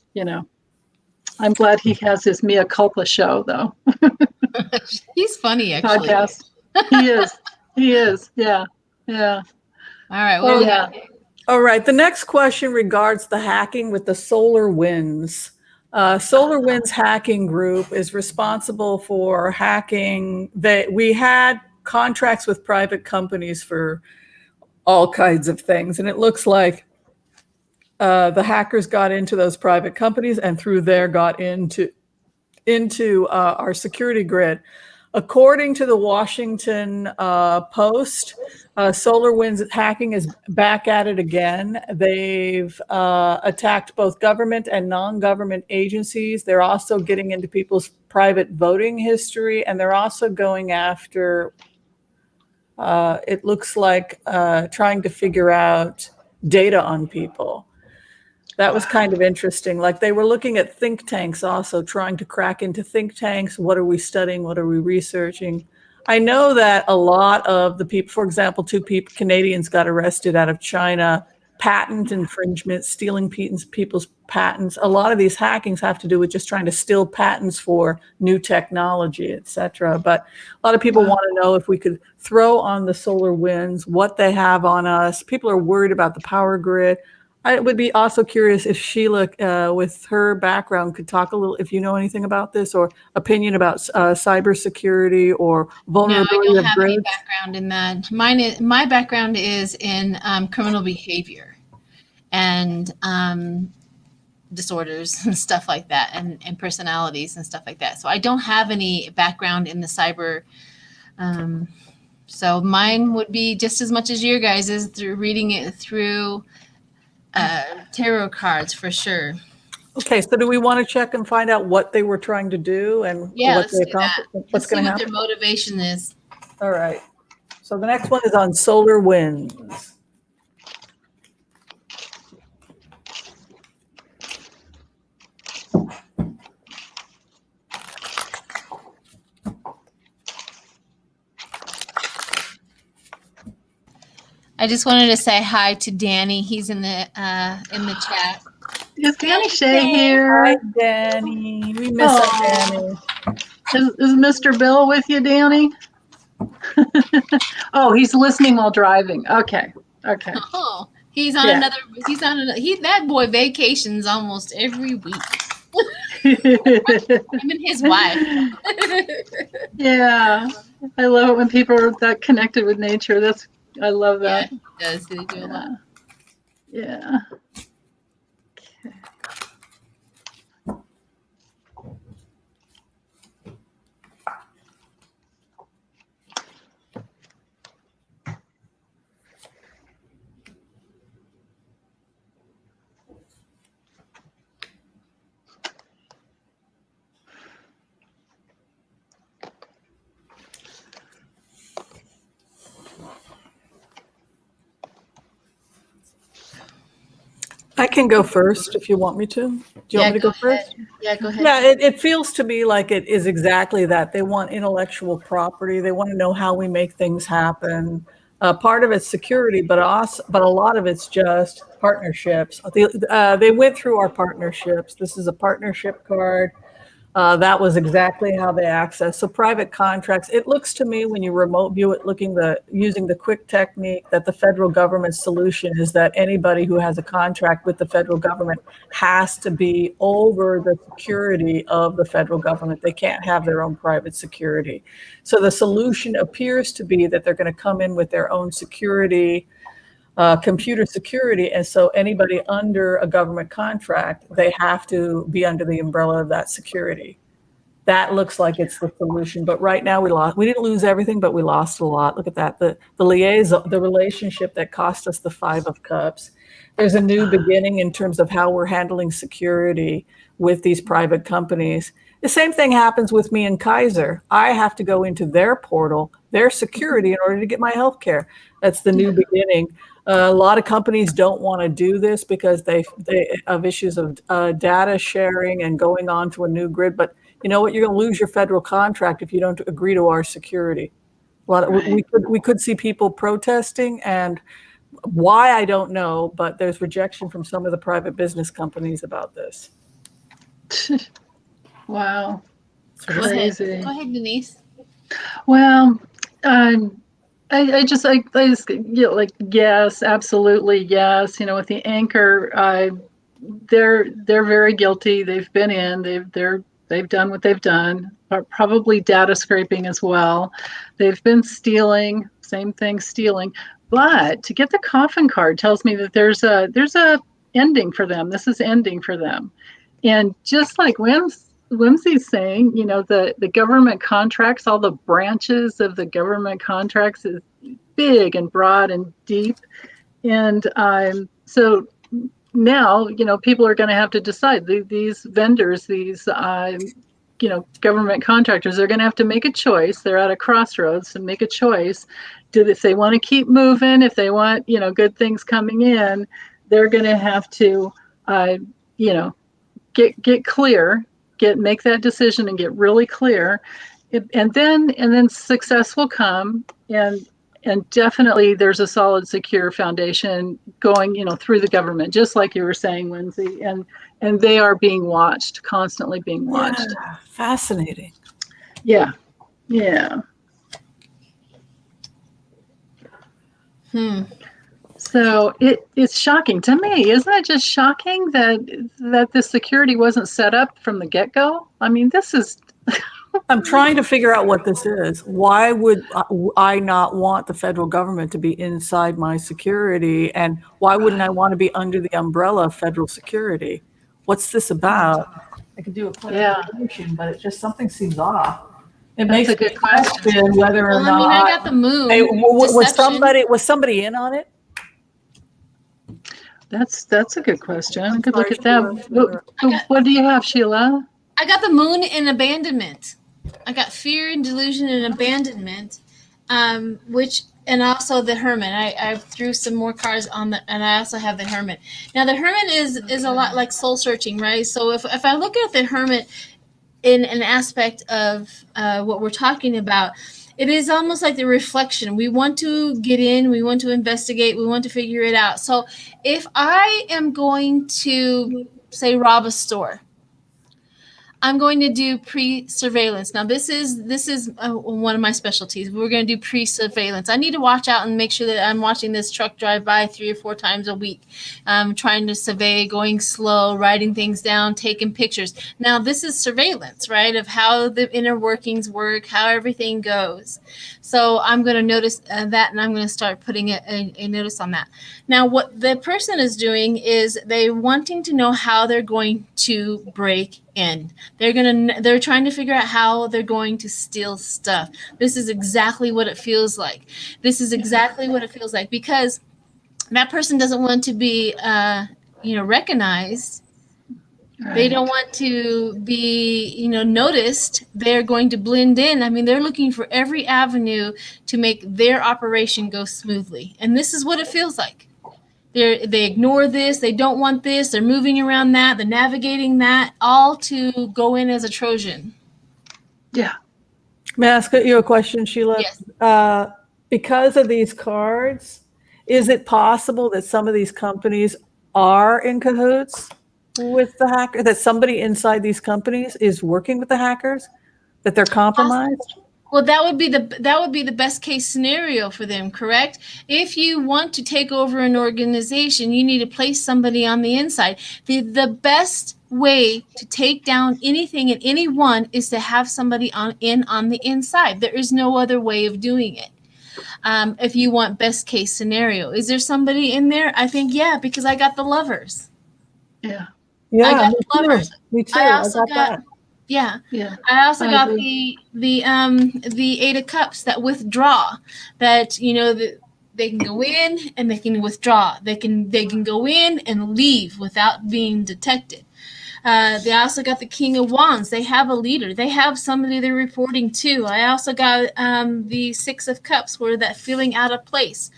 I'm glad he has his Mea Culpa show, though. He's funny, actually. Podcast. He is. Yeah. All right. Well, Yeah. All right. The next question regards the hacking with the Solar Winds. Solar Winds hacking group is responsible for hacking. We had contracts with private companies for all kinds of things, and it looks like the hackers got into those private companies and through there got into our security grid. According to the Washington Post, SolarWinds hacking is back at it again. They've attacked both government and non-government agencies. They're also getting into people's private voting history, and they're also going after, it looks like, trying to figure out data on people. That was kind of interesting. Like they were looking at think tanks also, trying to crack into think tanks. What are we studying? What are we researching? I know that a lot of the people, for example, two Canadians got arrested out of China, patent infringement, stealing people's patents. A lot of these hackings have to do with just trying to steal patents for new technology, et cetera. But a lot of people want to know if we could throw on the solar winds, what they have on us. People are worried about the power grid. I would be also curious if Sheila, with her background, could talk a little, if you know anything about this or opinion about cybersecurity or vulnerability of have any grids. background in that. My background is in criminal behavior and disorders and stuff like that, and personalities and stuff like that. So I don't have any background in the cyber. So mine would be just as much as your guys is through reading it through tarot cards for sure. Okay, so do we want to check and find out what they were trying to do and what they accomplished? What's going to happen? Their motivation is. All right. So the next one is on solar winds. I just wanted to say hi to Danny. He's in the chat. Is Danny Shea here? Hi, Danny. We miss Danny. Is Mr. Bill with you, Danny? Oh, he's listening while driving. Okay. Oh, he's on another. That boy vacations almost every week. Him and his wife. Yeah, I love it when people are that connected with nature. I love that. Yeah, he does. They do a lot. Yeah. I can go first if you want me to. Do you want me to go first? Yeah, go ahead. Yeah, it feels to me like it is exactly that. They want intellectual property. They want to know how we make things happen. Part of it's security, but a lot of it's just partnerships. They went through our partnerships. This is a partnership card. That was exactly how they access. So private contracts, it looks to me when you remote view it, using the quick technique, that the federal government's solution is that anybody who has a contract with the federal government has to be over the security of the federal government. They can't have their own private security. So the solution appears to be that they're going to come in with their own security, computer security, and so anybody under a government contract, they have to be under the umbrella of that security. That looks like it's the solution, but right now we didn't lose everything, but we lost a lot. Look at that, the liaison, the relationship that cost us the 5 of Cups. There's a new beginning in terms of how we're handling security with these private companies. The same thing happens with me and Kaiser. I have to go into their portal, their security, in order to get my health care. That's the new beginning. A lot of companies don't want to do this because they have issues of data sharing and going on to a new grid. But you know what? You're going to lose your federal contract if you don't agree to our security. We could see people protesting, and why, I don't know, but there's rejection from some of the private business companies about this. Wow. Crazy. Go ahead, Denise. Well, I just like, yes, absolutely, yes. With the anchor, they're very guilty. They've been in. They've done what they've done. Probably data scraping as well. They've been stealing. Same thing, stealing. But to get the coffin card tells me that there's a ending for them. This is ending for them. And just like Whimsy's saying, the government contracts, all the branches of the government contracts is big and broad and deep. And so now, people are going to have to decide. These vendors, these, government contractors are going to have to make a choice. They're at a crossroads to make a choice. If they want to keep moving, if they want, good things coming in, they're going to have to, get clear, make that decision and get really clear, and then success will come, and definitely there's a solid, secure foundation going, through the government, just like you were saying, Lindsay, and they are being watched, constantly being watched. Yeah, fascinating. Yeah. So it's shocking to me. Isn't it just shocking that the security wasn't set up from the get-go? I mean, this is... I'm trying to figure out what this is. Why would I not want the federal government to be inside my security? And why wouldn't I want to be under the umbrella of federal security? What's this about? I could do a clarification, but something seems off. It makes a good question whether or not... I got the moon. Hey, was somebody in on it? That's a good question. I could look at that. What do you have, Sheila? I got the moon in abandonment. I got fear and delusion and abandonment, and also the hermit. I threw some more cards on and I also have the hermit. Now the hermit is a lot like soul searching, right? So if I look at the hermit in an aspect of what we're talking about, it is almost like the reflection. We want to get in, we want to investigate, we want to figure it out. So if I am going to, say, rob a store, I'm going to do pre-surveillance. Now, this is one of my specialties. We're going to do pre-surveillance. I need to watch out and make sure that I'm watching this truck drive by 3 or 4 times a week. Trying to survey, going slow, writing things down, taking pictures. Now, this is surveillance, right, of how the inner workings work, how everything goes. So I'm going to notice that, and I'm going to start putting a notice on that. Now, what the person is doing is they're wanting to know how they're going to break in. They're trying to figure out how they're going to steal stuff. This is exactly what it feels like. Because that person doesn't want to be recognized. Right. They don't want to be noticed. They're going to blend in. I mean, they're looking for every avenue to make their operation go smoothly. And this is what it feels like. They ignore this. They don't want this. They're moving around that. They're navigating that, all to go in as a Trojan. Yeah. May I ask you a question, Sheila? Yes. Because of these cards, is it possible that some of these companies are in cahoots with the hacker? That somebody inside these companies is working with the hackers? That they're compromised? Well, that would be the best case scenario for them, correct? If you want to take over an organization, you need to place somebody on the inside. The best way to take down anything and anyone is to have somebody on the inside. There is no other way of doing it. If you want best case scenario, is there somebody in there? I think because I got the lovers. Yeah. I got the lovers. Me too. I also got that. Yeah. I also got the 8 of Cups that withdraw. That they can go in and they can withdraw. They can go in and leave without being detected. They also got the King of Wands. They have a leader. They have somebody they're reporting to. I also got the 6 of Cups, where that feeling out of place.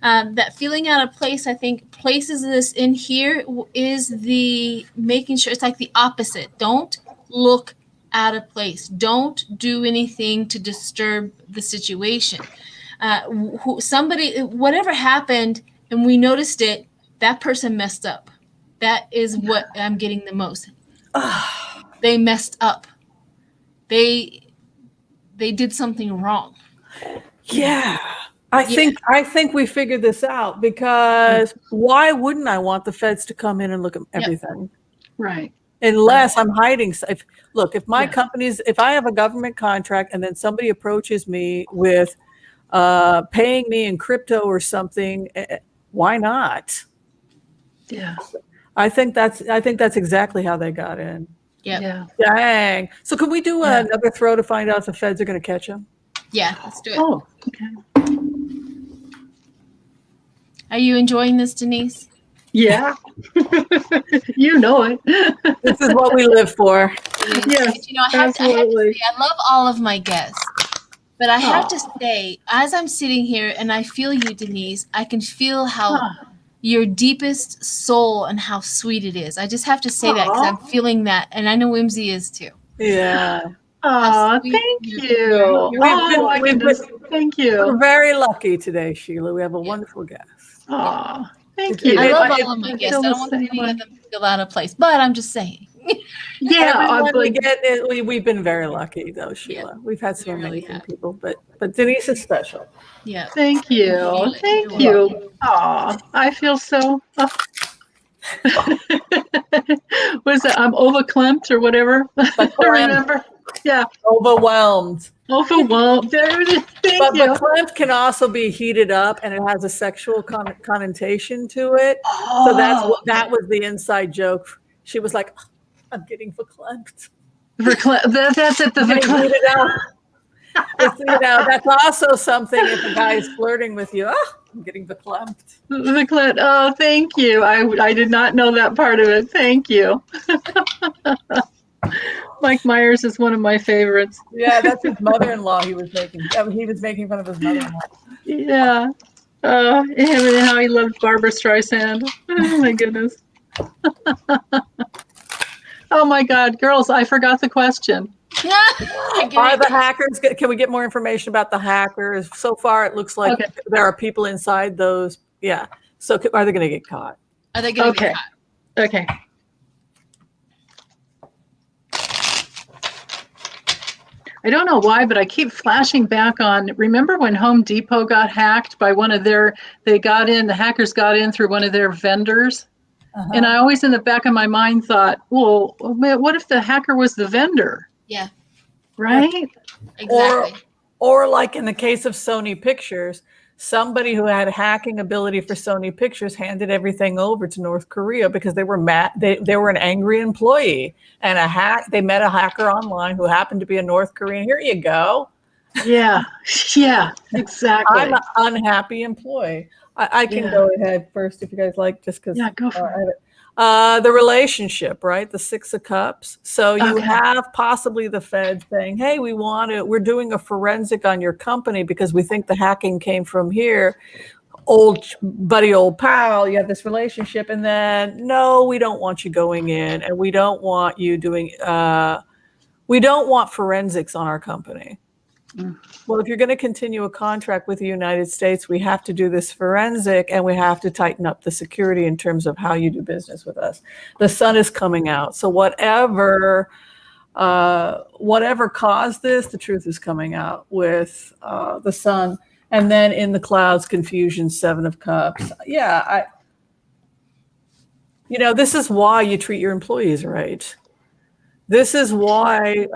That feeling out of place, I think, places this in here is the making sure it's like the opposite. Don't look out of place. Don't do anything to disturb the situation. Whatever happened and we noticed it, that person messed up. That is what I'm getting the most. They messed up. They did something wrong. Yeah. I think we figured this out, because why wouldn't I want the feds to come in and look at everything? Right. Unless I'm hiding. If my company's, if I have a government contract and then somebody approaches me with paying me in crypto or something, why not? Yeah. I think that's exactly how they got in. Yeah. Dang. So can we do another throw to find out if the feds are going to catch him? Yeah, let's do it. Oh, okay. Are you enjoying this, Denise? Yeah. You know it. This is what we live for. Yes, And, I have to absolutely. say, I love all of my guests, but I have to say, as I'm sitting here and I feel you, Denise, I can feel how your deepest soul and how sweet it is. I just have to say that because I'm feeling that, and I know Whimsy is too. Yeah. Oh, thank you. Thank you. We're very lucky today, Sheila. We have a wonderful guest. Oh, thank you. I love all of my guests. I don't want any of them to feel out of place, but I'm just saying. Everyone we get, we've been very lucky, though, Sheila. We've had some amazing people, but Denise is special. Yeah. Thank you. Thank you. Oh, I feel so. What is that? I'm overclamped or whatever. Remember? Yeah. Overwhelmed. Overwhelmed. There it is. Thank you. But clamped can also be heated up, and it has a sexual connotation to it. So that was the inside joke. She was like, oh, I'm getting verklempt. That's it. The verklempt. That's also something if a guy is flirting with you. Oh, I'm getting verklempt. Verklempt. Oh, thank you. I did not know that part of it. Thank you. Mike Myers is one of my favorites. Yeah, that's his mother-in-law. He was making fun of his mother-in-law. Yeah. Him and how he loved Barbara Streisand. Oh my goodness. Oh my God, girls! I forgot the question. Are the hackers? Can we get more information about the hackers? So far, it looks like there are people inside those. Yeah. So are they going to get caught? Are they going to get caught? Okay. I don't know why, but I keep flashing back on, remember when Home Depot got hacked by the hackers got in through one of their vendors? And I always in the back of my mind thought, well, what if the hacker was the vendor? Yeah. Right? Exactly. Or like in the case of Sony Pictures, somebody who had hacking ability for Sony Pictures handed everything over to North Korea because they were mad. They were an angry employee, and they met a hacker online who happened to be a North Korean. Here you go. Yeah, exactly. I'm an unhappy employee. I can go ahead first if you guys like, just because. Yeah, go for it. The relationship, right? The Six of Cups. So you have possibly the Fed saying, hey, we're doing a forensic on your company because we think the hacking came from here. Old buddy, old pal, you have this relationship. And then, no, we don't want you going in, and we don't want you doing, we don't want forensics on our company. Well, if you're going to continue a contract with the United States, we have to do this forensic, and we have to tighten up the security in terms of how you do business with us. The sun is coming out. So whatever caused this, the truth is coming out with the sun. And then in the clouds, confusion, Seven of Cups. Yeah, this is why you treat your employees right. This is why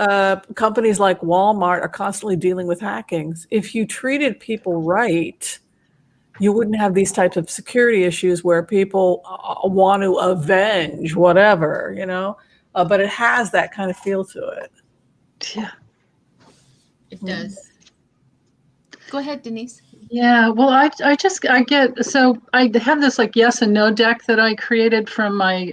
companies like Walmart are constantly dealing with hackings. If you treated people right, you wouldn't have these types of security issues where people want to avenge whatever, but it has that kind of feel to it. Yeah. It does. Go ahead, Denise. Yeah, well, I have this like yes and no deck that I created from my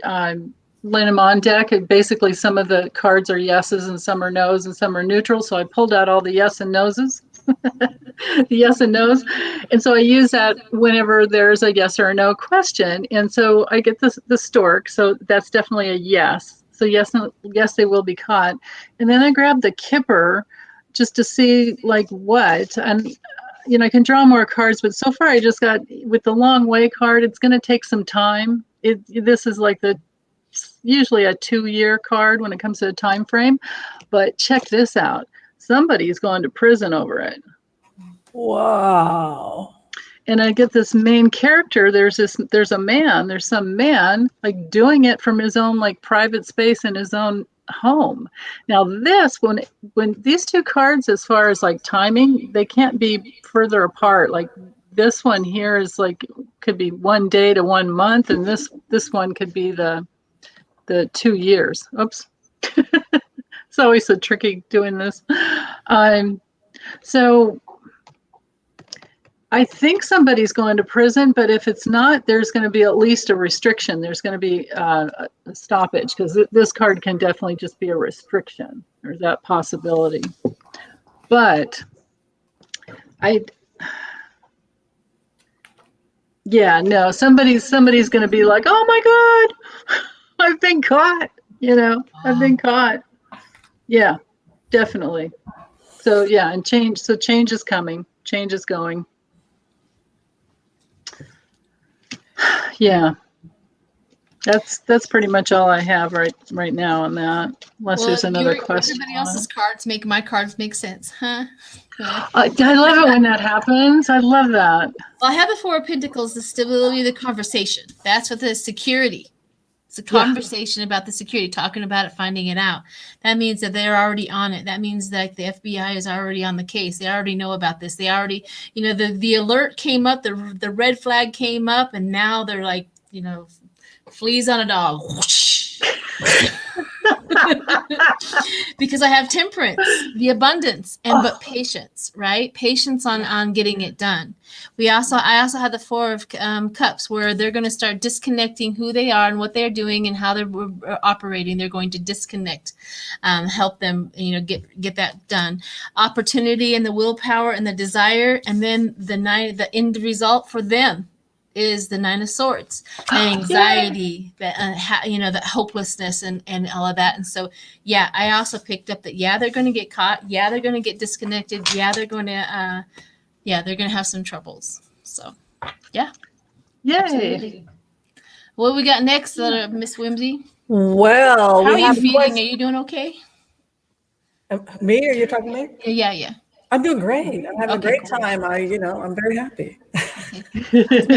Lenormand deck. And basically some of the cards are yeses and some are nos and some are neutral. So I pulled out all the yes and noses, the yes and nos. And so I use that whenever there's a yes or a no question. And so I get the stork. So that's definitely a yes. So yes, they will be caught. And then I grab the kipper just to see like what, and I can draw more cards, but so far I just got with the long way card. It's going to take some time. This is like usually a 2-year card when it comes to a time frame, but check this out. Somebody's going to prison over it. Wow. And I get this main character. There's some man like doing it from his own like private space in his own home. Now this, when these two cards, as far as like timing, they can't be further apart. Like this one here is like, could be 1 day to 1 month. And this one could be the 2 years. Oops. It's always so tricky doing this. So I think somebody's going to prison, but if it's not, there's going to be at least a restriction. There's going to be a stoppage, because this card can definitely just be a restriction. There's that possibility. But no, somebody's going to be like, oh my God, I've been caught. I've been caught. Yeah, definitely. So yeah, and change is coming. Change is going. Yeah, that's pretty much all I have right now on that. Unless there's another question. Everybody else's cards make my cards make sense, huh? I love it when that happens. I love that. Well, I have the Four of Pentacles, the stability of the conversation. That's what the security. It's a conversation about the security, talking about it, finding it out. That means that they're already on it. That means that the FBI is already on the case. They already know about this. They already, the alert came up, the red flag came up, and now they're like, fleas on a dog. Because I have temperance, the abundance, but patience, right? Patience on getting it done. I also have the Four of Cups, where they're going to start disconnecting who they are and what they're doing and how they're operating. They're going to disconnect, help them, get that done. Opportunity and the willpower and the desire, and then the end result for them is the Nine of Swords, and anxiety, that hopelessness and all of that. And so, I also picked up that, they're going to get caught. They're going to get disconnected. They're going to, they're going to have some troubles. So, yeah. Yay. Absolutely. What we got next, Miss Whimsy? Well, how are you feeling? Are you doing okay? Me? Are you talking to me? Yeah. I'm doing great. I'm having a great time. I'm very happy.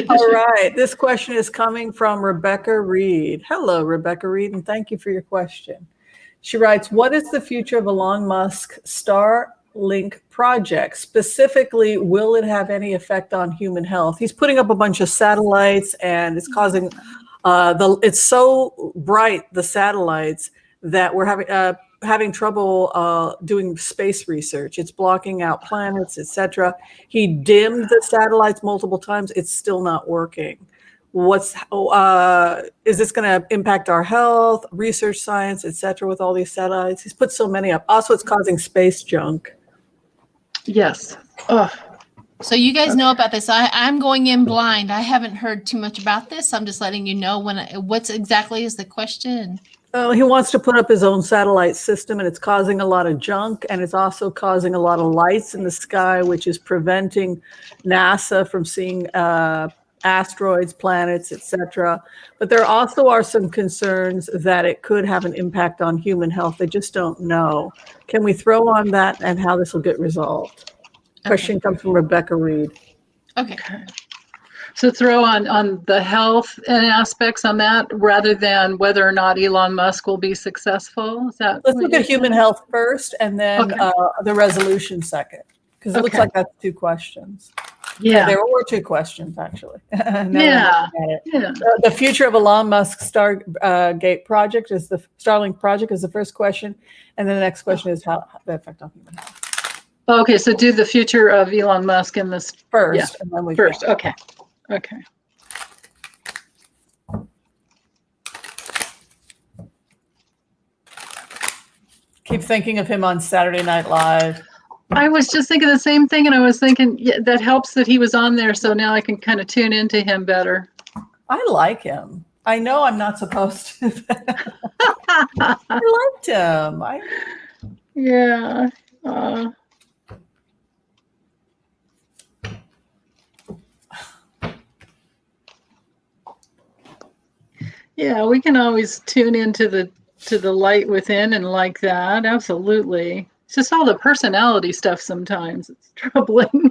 All right. This question is coming from Rebecca Reed. Hello, Rebecca Reed, and thank you for your question. She writes, what is the future of Elon Musk Starlink project? Specifically, will it have any effect on human health? He's putting up a bunch of satellites, and it's causing it's so bright, the satellites, that we're having trouble doing space research. It's blocking out planets, etc. He dimmed the satellites multiple times. It's still not working. Is this going to impact our health, research, science, etc. with all these satellites? He's put so many up. Also, it's causing space junk. Yes. So you guys know about this. I'm going in blind. I haven't heard too much about this. I'm just letting you know what's exactly is the question. He wants to put up his own satellite system, and it's causing a lot of junk, and it's also causing a lot of lights in the sky, which is preventing NASA from seeing asteroids, planets, etc. But there also are some concerns that it could have an impact on human health. They just don't know. Can we throw on that and how this will get resolved? Question comes from Rebecca Reed. Okay. So throw on the health and aspects on that, rather than whether or not Elon Musk will be successful. Is that? Let's look at human health first, and then the resolution second, because it looks like that's two questions. Yeah, there were two questions actually. The future of Elon Musk's Stargate project is the Starlink project is the first question, and then the next question is how the effect on human health. Okay, so do the future of Elon Musk in this first, and then we first. Okay. Keep thinking of him on Saturday Night Live. I was just thinking the same thing, and I was thinking that helps that he was on there, so now I can kind of tune into him better. I like him. I know I'm not supposed to. I liked him. Yeah. Yeah, we can always tune into the light within and like that. Absolutely. It's just all the personality stuff sometimes. It's troubling.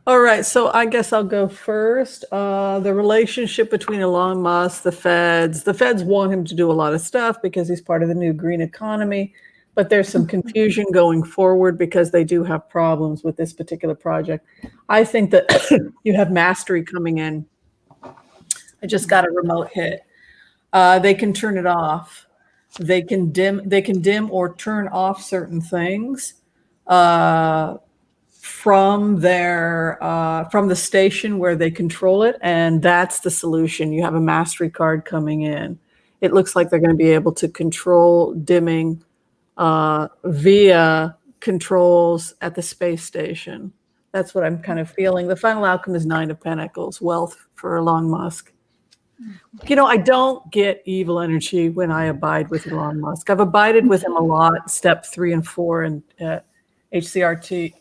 All right, so I guess I'll go first. The relationship between Elon Musk, the feds want him to do a lot of stuff because he's part of the new green economy, but there's some confusion going forward because they do have problems with this particular project. I think that you have mastery coming in. I just got a remote hit. They can turn it off. They can dim or turn off certain things. From the station where they control it, and that's the solution. You have a mastery card coming in. It looks like they're going to be able to control dimming via controls at the space station. That's what I'm kind of feeling. The final outcome is 9 of Pentacles, wealth for Elon Musk. You know, I don't get evil energy when I abide with Elon Musk. I've abided with him a lot, step 3 and 4, and HCRV.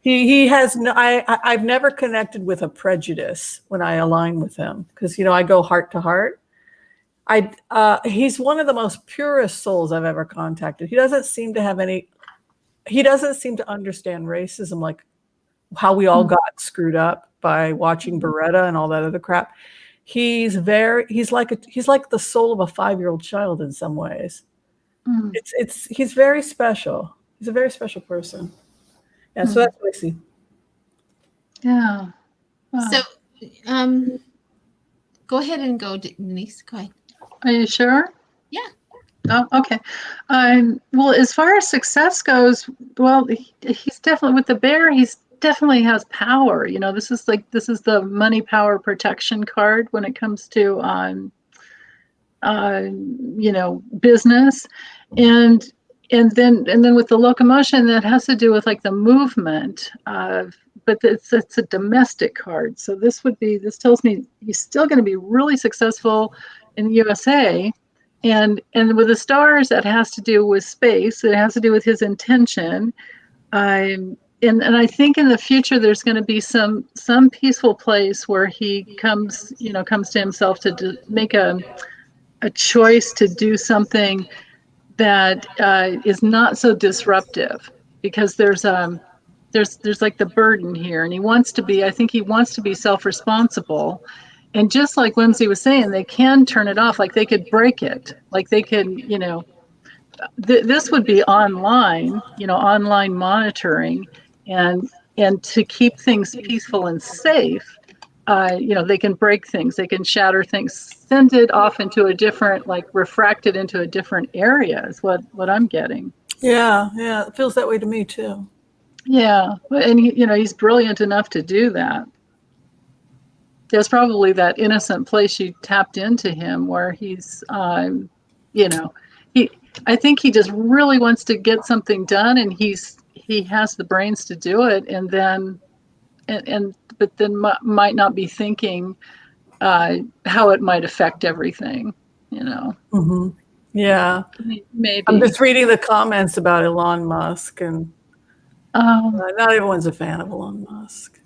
He has no, I've never connected with a prejudice when I align with him because, you know, I go heart to heart. He's one of the most purest souls I've ever contacted. He doesn't seem to understand racism, like how we all got screwed up by watching Beretta and all that other crap. He's like the soul of a 5-year-old child in some ways. He's very special. He's a very special person. Yeah, so that's what I see. Yeah. Wow. So, go ahead and go, Denise. Go ahead. Are you sure? Yeah. Oh, okay. Well, as far as success goes, well, he's definitely with the bear. He's definitely has power. You know, this is the money, power, protection card when it comes to you know, business, and then with the locomotion, that has to do with like the movement. But it's a domestic card, so this tells me he's still going to be really successful in the USA, and with the stars, that has to do with space. It has to do with his intention. And I think in the future there's going to be some peaceful place where he comes to himself to make a choice to do something that is not so disruptive, because there's like the burden here, and I think he wants to be self-responsible. And just like Whimsy was saying, they can turn it off, like they could break it, like they can, you know, this would be online, you know, online monitoring, and to keep things peaceful and safe. You know, they can break things, they can shatter things, send it off into a different, like refract it into a different area is what I'm getting. Yeah, it feels that way to me too. Yeah, and he's brilliant enough to do that. There's probably that innocent place you tapped into him where he's, you know, I think he just really wants to get something done, and he has the brains to do it, and then but then might not be thinking how it might affect everything, you know. Mm-hmm. Yeah, maybe. I'm just reading the comments about Elon Musk, and not everyone's a fan of Elon Musk.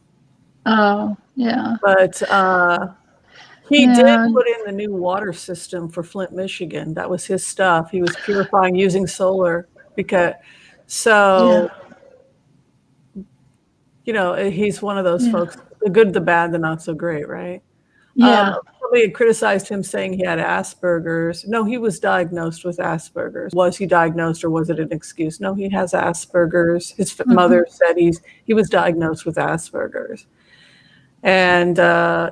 Oh, yeah. But he did put in the new water system for Flint, Michigan. That was his stuff. He was purifying using solar you know, he's one of those folks, the good, the bad, the not so great, right? Yeah. Somebody had criticized him saying he had Asperger's. No, he was diagnosed with Asperger's. Was he diagnosed, or was it an excuse? No, he has Asperger's. His mother said he was diagnosed with Asperger's. And,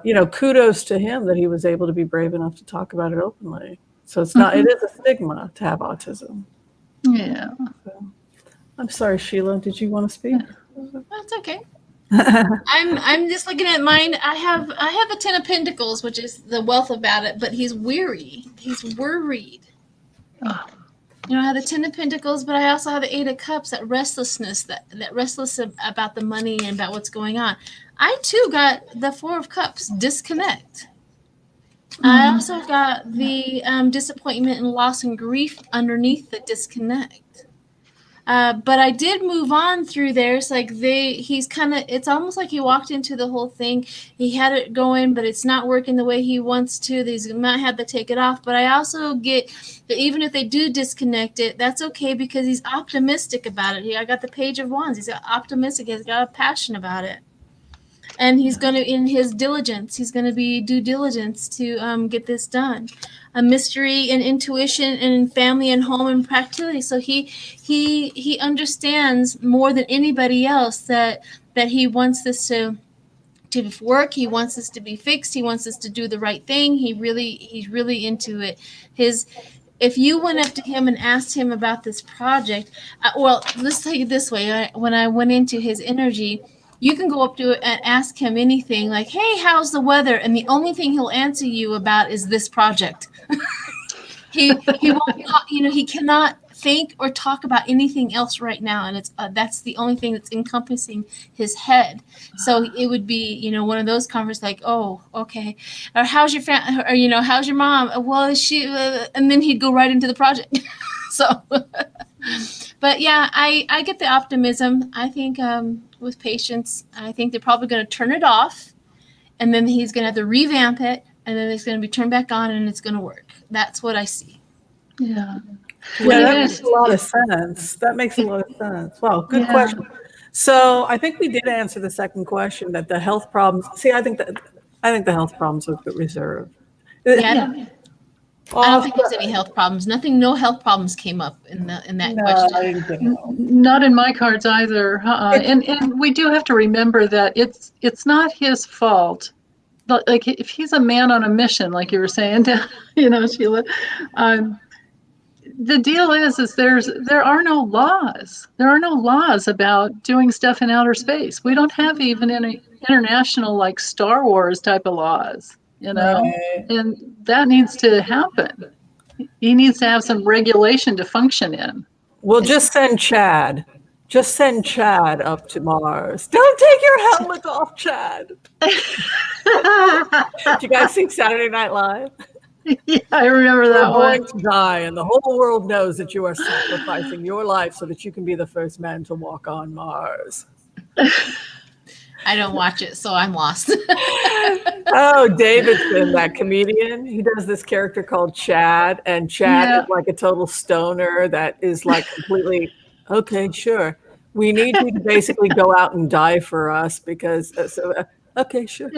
you know, kudos to him that he was able to be brave enough to talk about it openly. So it is a stigma to have autism. Yeah. So, I'm sorry, Sheila, did you want to speak? That's okay. I'm just looking at mine. I have a 10 of Pentacles, which is the wealth about it, but he's weary. He's worried. Oh. You know, I have the 10 of Pentacles, but I also have the 8 of Cups, that restlessness, that restless about the money and about what's going on. I too got the 4 of Cups, disconnect. I also got the disappointment and loss and grief underneath the disconnect. But I did move on through there. It's like it's almost like he walked into the whole thing. He had it going, but it's not working the way he wants to. He might have to take it off. But I also get that even if they do disconnect it, that's okay because he's optimistic about it. I got the Page of Wands. He's got optimistic. He's got a passion about it. And he's going to, in his diligence, he's going to be due diligence to get this done. A mystery and intuition and family and home and practicality. So he understands more than anybody else that he wants this to work. He wants this to be fixed. He wants us to do the right thing. He's really into it. If you went up to him and asked him about this project, well, let's take it this way. When I went into his energy, you can go up to it and ask him anything like, hey, how's the weather? And the only thing he'll answer you about is this project. he won't talk, he cannot think or talk about anything else right now. And that's the only thing that's encompassing his head. So it would be, one of those conversations like, oh, okay. Or how's your family? Or, how's your mom? Well, is she, and then he'd go right into the project. So, but yeah, I get the optimism. I think, with patience, I think they're probably going to turn it off, and then he's going to have to revamp it, and then it's going to be turned back on, and it's going to work. That's what I see. Yeah. Yeah, that makes a lot of sense. That makes a lot of sense. Wow, good question. So I think we did answer the second question that the health problems. See, I think the health problems are reserved. Yeah. I don't think there's any health problems. No health problems came up in that question. Not in my cards either. And we do have to remember that it's not his fault. Like if he's a man on a mission, like you were saying, Sheila, the deal is there are no laws. There are no laws about doing stuff in outer space. We don't have even any international like Star Wars type of laws. Right. And that needs to happen. He needs to have some regulation to function in. We'll just send Chad. Just send Chad up to Mars. Don't take your helmet off, Chad. Did you guys see Saturday Night Live? Yeah, I remember that one. You're going to die, and the whole world knows that you are sacrificing your life so that you can be the first man to walk on Mars. I don't watch it, so I'm lost. Oh, Davidson, that comedian, he does this character called Chad, and Chad is like a total stoner that is like completely, okay, sure. We need you to basically go out and die for us because, okay, sure.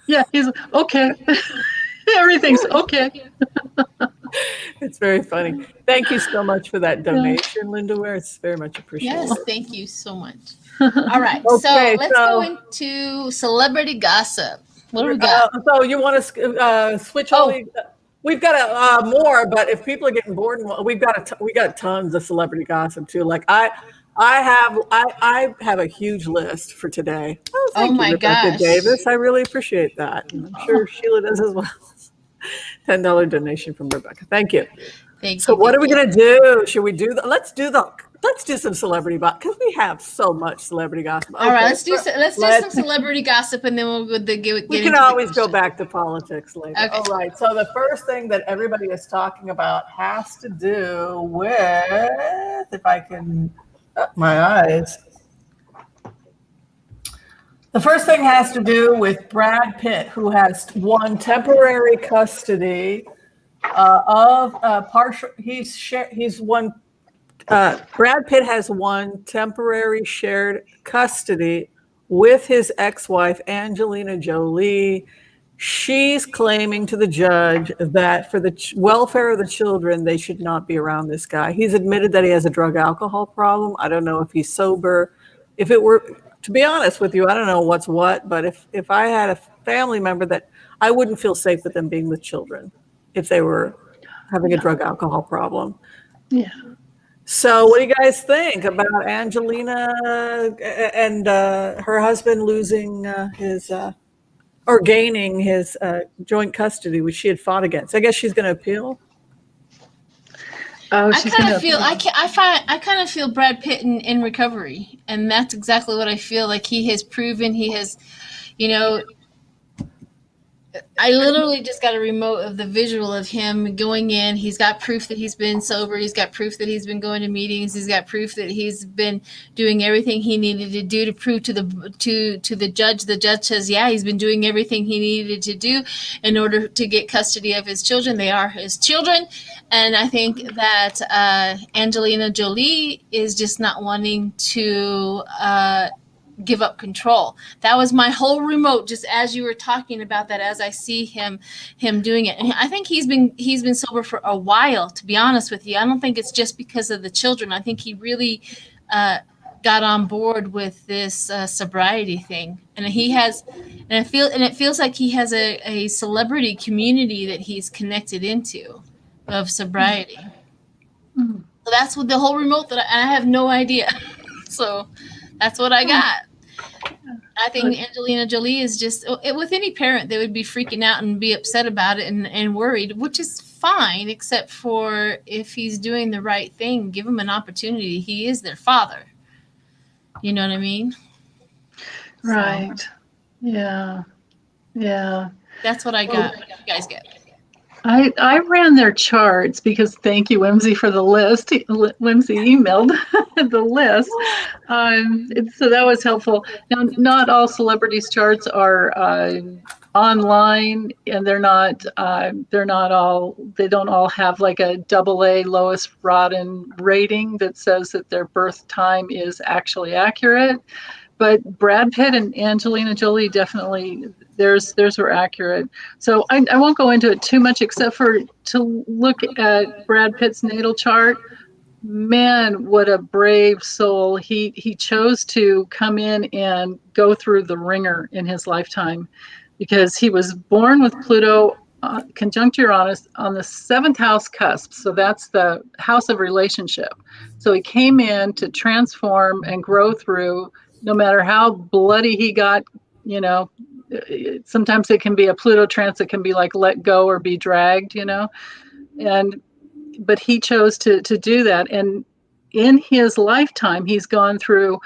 Yeah, he's okay. Everything's okay. It's very funny. Thank you so much for that donation, Linda Ware. It's very much appreciated. Yes, thank you so much. All right, so let's go into celebrity gossip. What do we got? So you want to switch all these? We've got more, but if people are getting bored, we got tons of celebrity gossip too. Like I have a huge list for today. Oh my gosh, Davis, I really appreciate that. And I'm sure Sheila does as well. $10 donation from Rebecca. Thank you. So what are we gonna do? Should we do Let's do some celebrity gossip because we have so much celebrity gossip. All right, let's do some celebrity gossip, and then we'll get. We can always go back to politics later. Okay. All right. So the first thing that everybody is talking about has to do with, if I can, my eyes. The first thing has to do with Brad Pitt, who has won temporary custody of partial. Brad Pitt has won temporary shared custody with his ex-wife, Angelina Jolie. She's claiming to the judge that for the welfare of the children, they should not be around this guy. He's admitted that he has a drug alcohol problem. I don't know if he's sober. If it were, to be honest with you, I don't know what's what, but if I had a family member that I wouldn't feel safe with them being with children if they were having a drug alcohol problem. Yeah. So what do you guys think about Angelina and her husband losing or gaining his joint custody, which she had fought against? I guess she's going to appeal. Oh, I kind of feel Brad Pitt in recovery, and that's exactly what I feel like. He has proven he has, I literally just got a remote of the visual of him going in. He's got proof that he's been sober. He's got proof that he's been going to meetings. He's got proof that he's been doing everything he needed to do to prove to the judge. The judge says, yeah, he's been doing everything he needed to do in order to get custody of his children. They are his children. And I think that Angelina Jolie is just not wanting to give up control. That was my whole remote, just as you were talking about that, as I see him doing it. And I think he's been sober for a while, to be honest with you. I don't think it's just because of the children. I think he really got on board with this sobriety thing. And it feels like he has a celebrity community that he's connected into of sobriety. So that's what the whole remote that I have no idea. So that's what I got. I think Angelina Jolie is just, with any parent, they would be freaking out and be upset about it and worried, which is fine, except for if he's doing the right thing, give him an opportunity. He is their father. You know what I mean? Right. So, yeah. Yeah. That's what I got. What do you guys get? I ran their charts because, thank you, Whimsy, for the list. Whimsy emailed the list. So that was helpful. Now, not all celebrities' charts are online, and they don't all have like a AA Lois Rodden rating that says that their birth time is actually accurate. But Brad Pitt and Angelina Jolie definitely, theirs were accurate. So I won't go into it too much, except for to look at Brad Pitt's natal chart. Man, what a brave soul. He chose to come in and go through the ringer in his lifetime, because he was born with Pluto conjunct Uranus on the 7th house cusp. So that's the house of relationship. So he came in to transform and grow through. No matter how bloody he got, sometimes it can be a Pluto transit, can be like let go or be dragged, but he chose to do that. And in his lifetime, he's gone through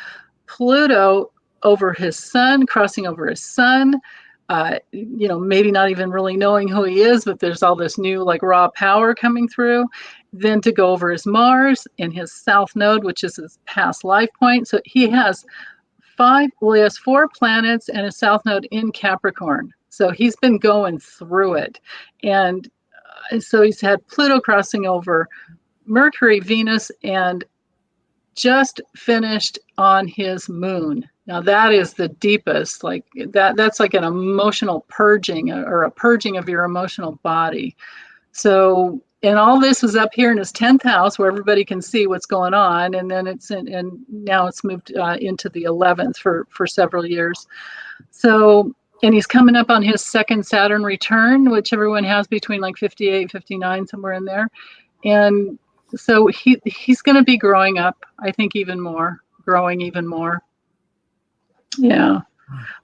Pluto over his sun, crossing over his sun, maybe not even really knowing who he is, but there's all this new like raw power coming through. Then to go over his Mars in his south node, which is his past life point. So he has he has 4 planets and a south node in Capricorn. So he's been going through it. And so he's had Pluto crossing over Mercury, Venus, and just finished on his moon. Now that is the deepest, like that's like an emotional purging, or a purging of your emotional body. So, and all this is up here in his 10th house where everybody can see what's going on. And then and now it's moved into the 11th for several years. So, and he's coming up on his second Saturn return, which everyone has between like 58, 59, somewhere in there. And so he's going to be growing up, I think, growing even more. Yeah.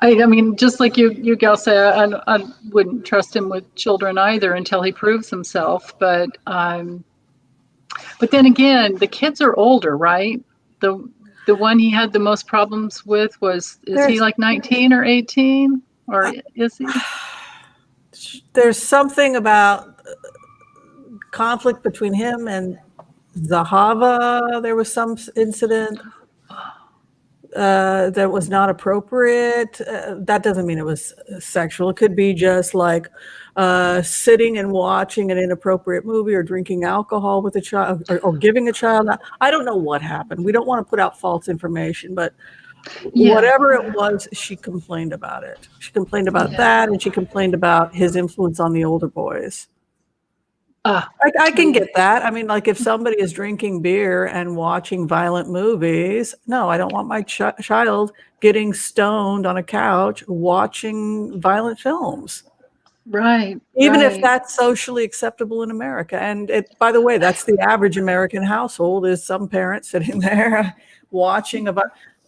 I mean, just like you gals say, I wouldn't trust him with children either until he proves himself. But then again, the kids are older, right? The one he had the most problems with is he like 19 or 18, or is he? There's something about conflict between him and Zahava. There was some incident that was not appropriate. That doesn't mean it was sexual. It could be just like sitting and watching an inappropriate movie, or drinking alcohol with a child, or giving a child. I don't know what happened. We don't want to put out false information, but whatever it was, she complained about it. She complained about that, and she complained about his influence on the older boys. I can get that. I mean, like if somebody is drinking beer and watching violent movies, no, I don't want my child getting stoned on a couch watching violent films. Right. Even if that's socially acceptable in America. And by the way, that's the average American household, is some parent sitting there watching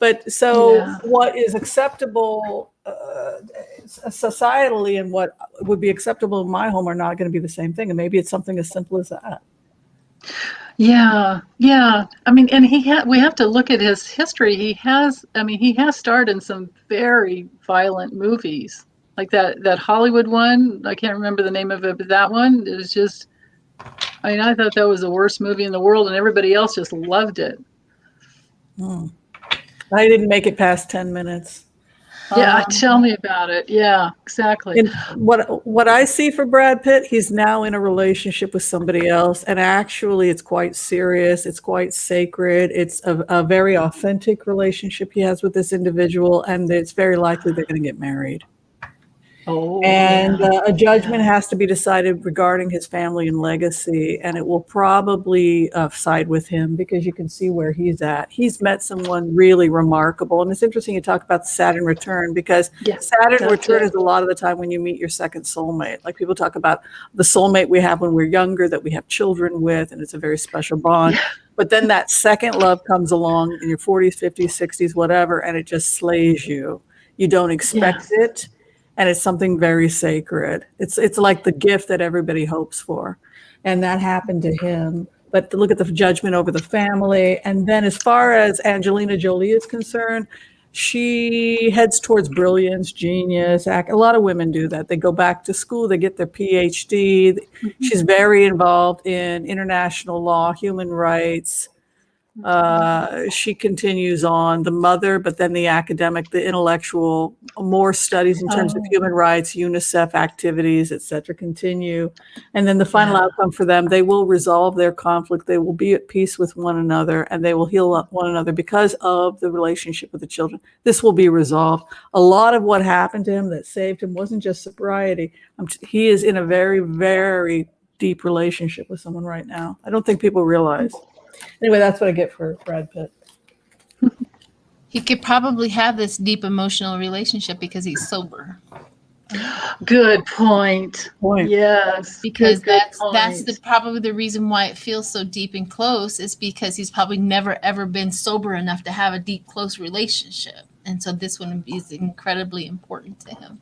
but so what is acceptable societally and what would be acceptable in my home are not going to be the same thing. And maybe it's something as simple as that. Yeah. I mean, and we have to look at his history. He has starred in some very violent movies. like that Hollywood one. I can't remember the name of it, but that one, it was just, I mean, I thought that was the worst movie in the world, and everybody else just loved it. I didn't make it past 10 minutes. Yeah, tell me about it. Yeah, exactly. And what I see for Brad Pitt, he's now in a relationship with somebody else, and actually it's quite serious, it's quite sacred, it's a very authentic relationship he has with this individual, and it's very likely they're going to get married. And a judgment has to be decided regarding his family and legacy, and it will probably side with him, because you can see where he's at. He's met someone really remarkable, and it's interesting you talk about the Saturn return, because Saturn return is a lot of the time when you meet your second soulmate. Like people talk about the soulmate we have when we're younger that we have children with, and it's a very special bond. But then that second love comes along in your 40s, 50s, 60s, whatever, and it just slays you. You don't expect it. And it's something very sacred. It's like the gift that everybody hopes for. And that happened to him. But look at the judgment over the family. And then as far as Angelina Jolie is concerned, she heads towards brilliance, genius. A lot of women do that. They go back to school, they get their PhD. She's very involved in international law, human rights. She continues on the mother, but then the academic, the intellectual, more studies in terms of human rights, UNICEF activities, etc. continue. And then the final outcome for them, they will resolve their conflict. They will be at peace with one another, and they will heal up one another because of the relationship with the children. This will be resolved. A lot of what happened to him that saved him wasn't just sobriety. He is in a very, very deep relationship with someone right now. I don't think people realize. Anyway, that's what I get for Brad Pitt. He could probably have this deep emotional relationship because he's sober. Good point. Yes, because that's probably the reason why it feels so deep and close, is because he's probably never ever been sober enough to have a deep, close relationship, and so this one is incredibly important to him.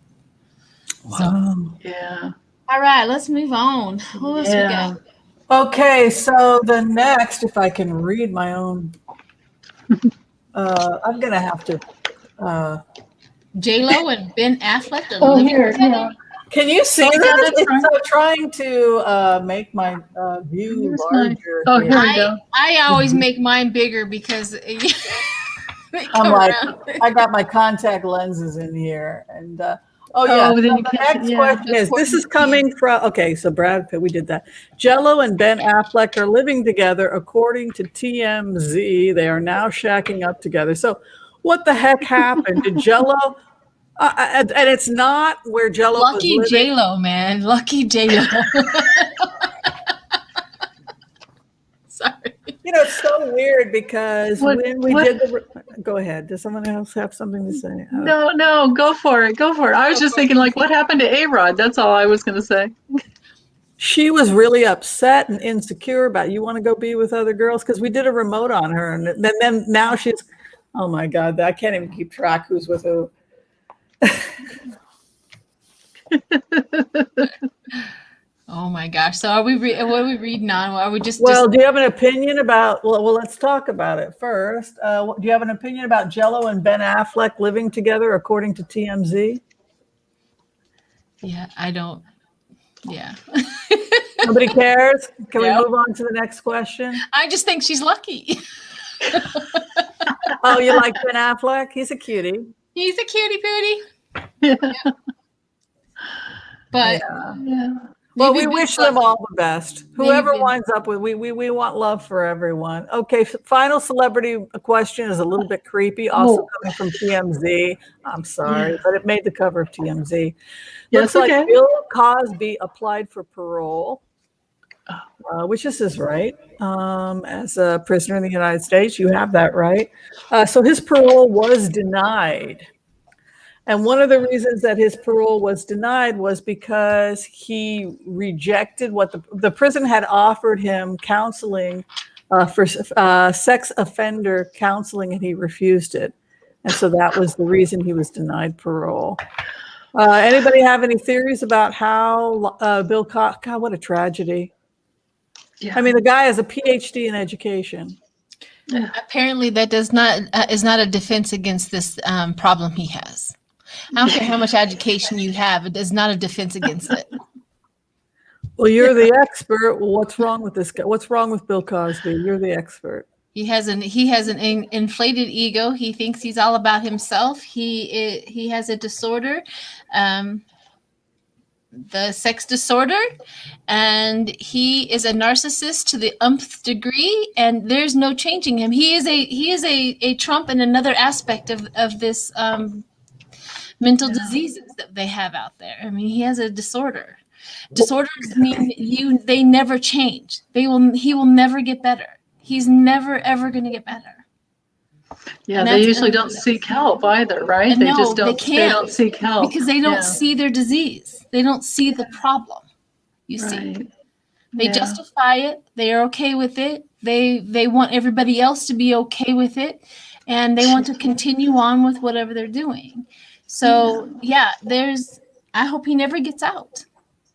Wow. So, all right, let's move on. Who else we got? Okay, so the next, if I can read my own, I'm gonna have to. JLo and Ben Affleck are living together. Can you see that? It's trying to make my view larger. Here we go. I always make mine bigger because I'm like, I got my contact lenses in here, and the next question is, this is coming from, so Brad Pitt, we did that. JLo and Ben Affleck are living together according to TMZ. They are now shacking up together. So what the heck happened? Did JLo, and it's not where JLo Lucky was living. JLo, man. Lucky JLo. Sorry. You know, it's so weird because when we did go ahead. Does someone else have something to say? No, go for it. I was just thinking, like, what happened to A-Rod? That's all I was going to say. She was really upset and insecure about, you want to go be with other girls? Because we did a remote on her. And then now she's, oh my God, I can't even keep track who's with who. Oh my gosh! So are we? What are we reading on? Are we just? Well, do you have an opinion about? Well, let's talk about it first. Do you have an opinion about JLo and Ben Affleck living together according to TMZ? Yeah, I don't. Yeah. Nobody cares. Can we move on to the next question? I just think she's lucky. Oh, you like Ben Affleck? He's a cutie. He's a cutie pootie. Yeah. But well, we wish them all the best. Whoever winds up with, we want love for everyone. Okay, final celebrity question is a little bit creepy, also coming from TMZ. I'm sorry, but it made the cover of TMZ. Looks like Bill Cosby applied for parole, which is his right as a prisoner in the United States. You have that right. So his parole was denied. And one of the reasons that his parole was denied was because he rejected what the prison had offered him counseling for sex offender counseling, and he refused it. And so that was the reason he was denied parole. Anybody have any theories about how Bill Cosby? God, what a tragedy. Yeah. I mean, the guy has a PhD in education. Apparently that is not a defense against this problem he has. I don't care how much education you have. It is not a defense against it. Well, you're the expert. Well, what's wrong with this guy? What's wrong with Bill Cosby? You're the expert. He has an inflated ego. He thinks he's all about himself. He has a disorder, the sex disorder, and he is a narcissist to the umpth degree. And there's no changing him. He is a Trump in another aspect of this mental diseases that they have out there. I mean, he has a disorder. Disorders mean they never change. He will never get better. He's never ever going to get better. Yeah, they usually don't seek help either, right? They just don't. They don't seek help because they don't see their disease. They don't see the problem. You see, they justify it. They are okay with it. They want everybody else to be okay with it, and they want to continue on with whatever they're doing. So I hope he never gets out.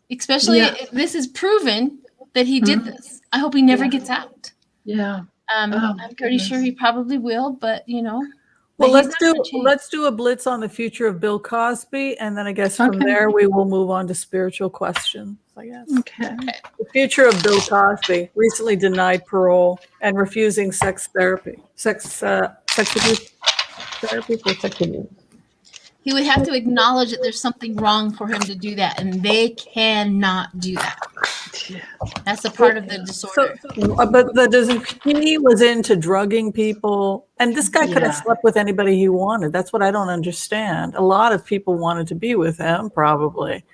Especially if this is proven that he did this. I hope he never gets out. Yeah. I'm pretty sure he probably will, but Well, let's do a blitz on the future of Bill Cosby, and then I guess from there we will move on to spiritual questions. I guess. Okay. The future of Bill Cosby, recently denied parole and refusing sex abuse therapy for sex abuse. He would have to acknowledge that there's something wrong for him to do that, and they cannot do that. That's a part of the disorder. He was into drugging people, and this guy could have slept with anybody he wanted. That's what I don't understand. A lot of people wanted to be with him, probably.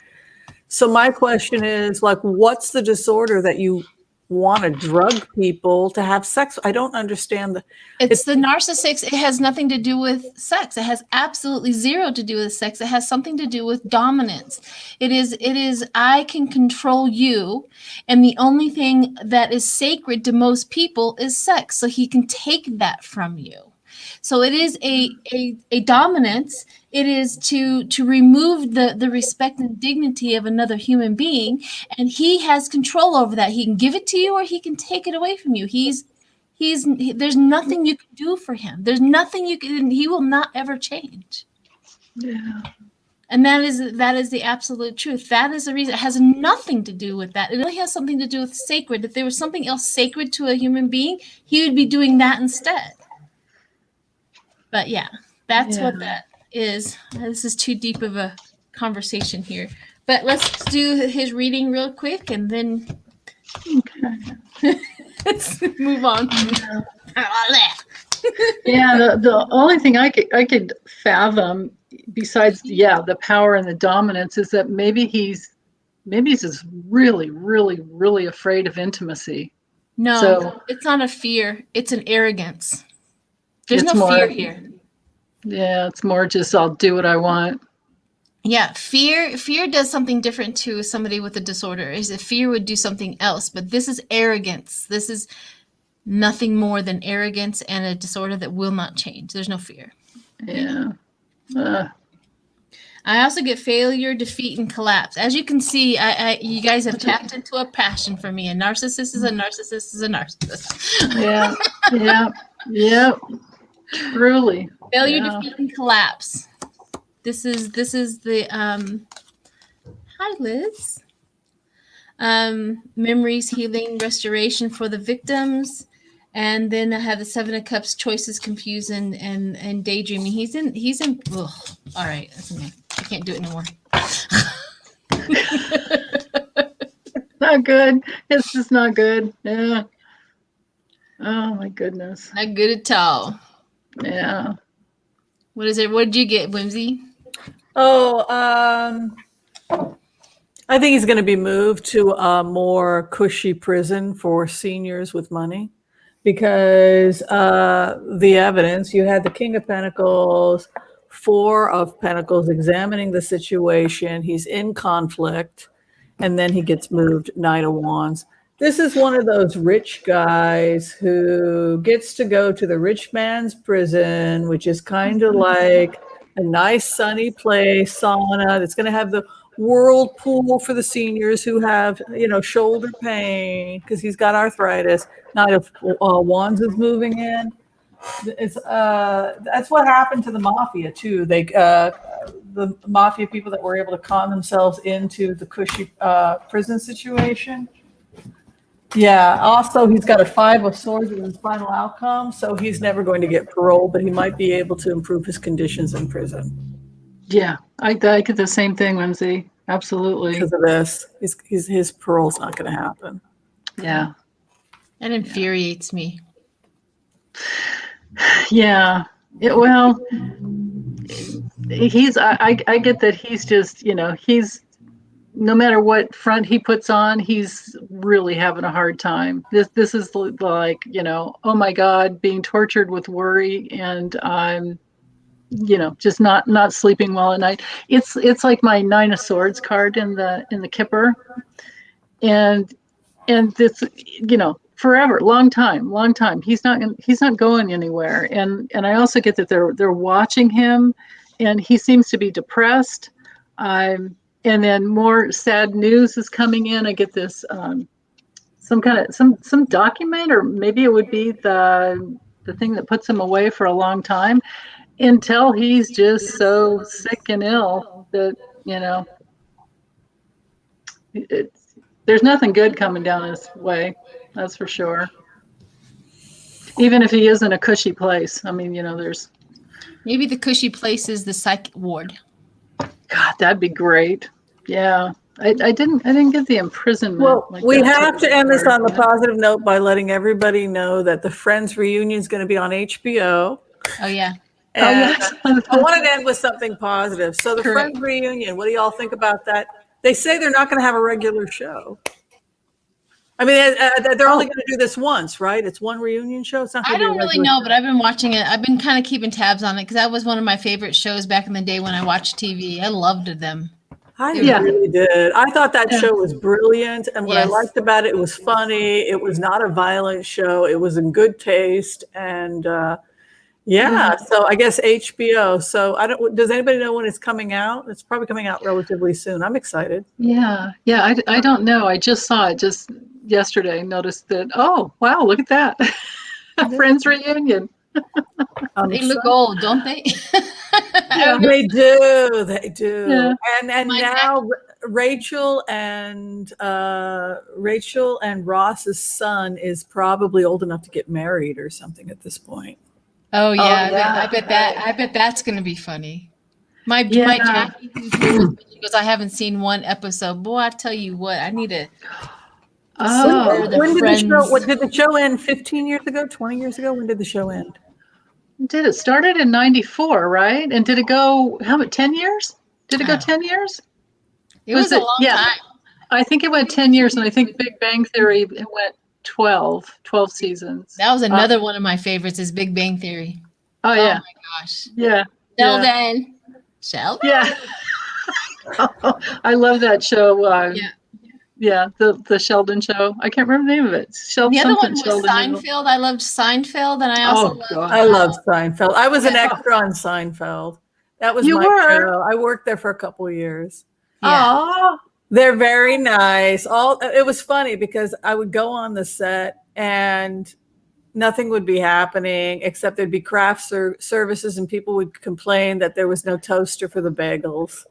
So my question is, what's the disorder that you want to drug people to have sex? I don't understand. It's the narcissist. It has nothing to do with sex. It has absolutely zero to do with sex. It has something to do with dominance. It is I can control you, and the only thing that is sacred to most people is sex. So he can take that from you. So it is a dominance. It is to remove the respect and dignity of another human being, and he has control over that. He can give it to you, or he can take it away from you. There's nothing you can do for him. There's nothing you can. He will not ever change. Yeah. And that is the absolute truth. That is the reason. It has nothing to do with that. It only has something to do with sacred. If there was something else sacred to a human being, he would be doing that instead. But that's what that is. This is too deep of a conversation here. But let's do his reading real quick, and then let's move on. The only thing I could fathom, besides the power and the dominance, is that maybe he's just really, really, really afraid of intimacy. No, it's not a fear. It's an arrogance. There's no fear here. Yeah, it's more just I'll do what I want. Yeah, fear does something different to somebody with a disorder. Is that fear would do something else, but this is arrogance. This is nothing more than arrogance and a disorder that will not change. There's no fear. Yeah. I also get failure, defeat, and collapse. As you can see, you guys have tapped into a passion for me. A narcissist is a narcissist is a narcissist. Yeah. Truly. Failure, defeat, and collapse. This is the hi Liz. Memories, healing, restoration for the victims. And then I have the Seven of Cups, choices, confusion, and daydreaming. He's in. Ugh. All right, that's okay. I can't do it anymore. Not good. It's just not good. Yeah. Oh my goodness. Not good at all. Yeah. What is it? What did you get, Whimsy? Oh, I think he's going to be moved to a more cushy prison for seniors with money, because the evidence, you had the King of Pentacles, Four of Pentacles examining the situation. He's in conflict, and then he gets moved, Knight of Wands. This is one of those rich guys who gets to go to the rich man's prison, which is kind of like a nice sunny place, sauna. That's going to have the whirlpool for the seniors who have, shoulder pain because he's got arthritis. Knight of Wands is moving in. It's that's what happened to the mafia too. the mafia people that were able to con themselves into the cushy prison situation. Yeah. Also, he's got a 5 of Swords in his final outcome, so he's never going to get parole, but he might be able to improve his conditions in prison. Yeah, I get the same thing, Whimsy. Absolutely. Because of this, his parole's not going to happen. Yeah. That infuriates me. Yeah. Well, I get that he's just, he's, no matter what front he puts on, he's really having a hard time. This is like, oh my God, being tortured with worry, and I'm, just not sleeping well at night. It's like my 9 of Swords card in the Kipper, and this, forever, long time. He's not going anywhere. And I also get that they're watching him, and he seems to be depressed. And then more sad news is coming in. I get this some document, or maybe it would be the thing that puts him away for a long time, until he's just so sick and ill that there's nothing good coming down his way. That's for sure. Even if he is in a cushy place. I mean, there's... Maybe the cushy place is the psych ward. God, that'd be great. Yeah. I didn't get the imprisonment. Well, like we that have to end this on a positive note by letting everybody know that the Friends reunion is going to be on HBO. Oh, yeah. And yes. I wanted to end with something positive. So the Correct. Friends reunion, what do y'all think about that? They say they're not going to have a regular show. I mean, they're only going to do this once, right? It's one reunion show. It's not. I don't really know, but I've been watching it. I've been kind of keeping tabs on it because that was one of my favorite shows back in the day when I watched TV. I loved them. I really did. I thought that show was brilliant. And what I liked about it, it was funny. It was not a violent show. It was in good taste. And so I guess HBO. So does anybody know when it's coming out? It's probably coming out relatively soon. I'm excited. Yeah. I don't know. I just saw it just yesterday. Noticed that. Oh, wow. Look at that. Friends reunion. They look old, don't they? Yeah, they do. They do. Yeah. And now Rachel and Ross's son is probably old enough to get married or something at this point. Oh yeah, I bet that's going to be funny. My Jackie, she goes, I haven't seen one episode. Boy, I tell you what, I need to. When did the show end? 15 years ago? 20 years ago? When did the show end? Did it started in 94, right? And did it go 10 years? Did it go 10 years? It was a long time. I think it went 10 years, and I think Big Bang Theory went 12 seasons. That was another one of my favorites is Big Bang Theory. Oh yeah. Oh my gosh. Yeah. Sheldon. Yeah. I love that show. The Sheldon show. I can't remember the name of it. The other one was Seinfeld. I loved Seinfeld, and I also loved Seinfeld. I was an extra on Seinfeld. That was my show. I worked there for a couple of years. Oh, they're very nice. It was funny because I would go on the set and nothing would be happening except there'd be craft services, and people would complain that there was no toaster for the bagels.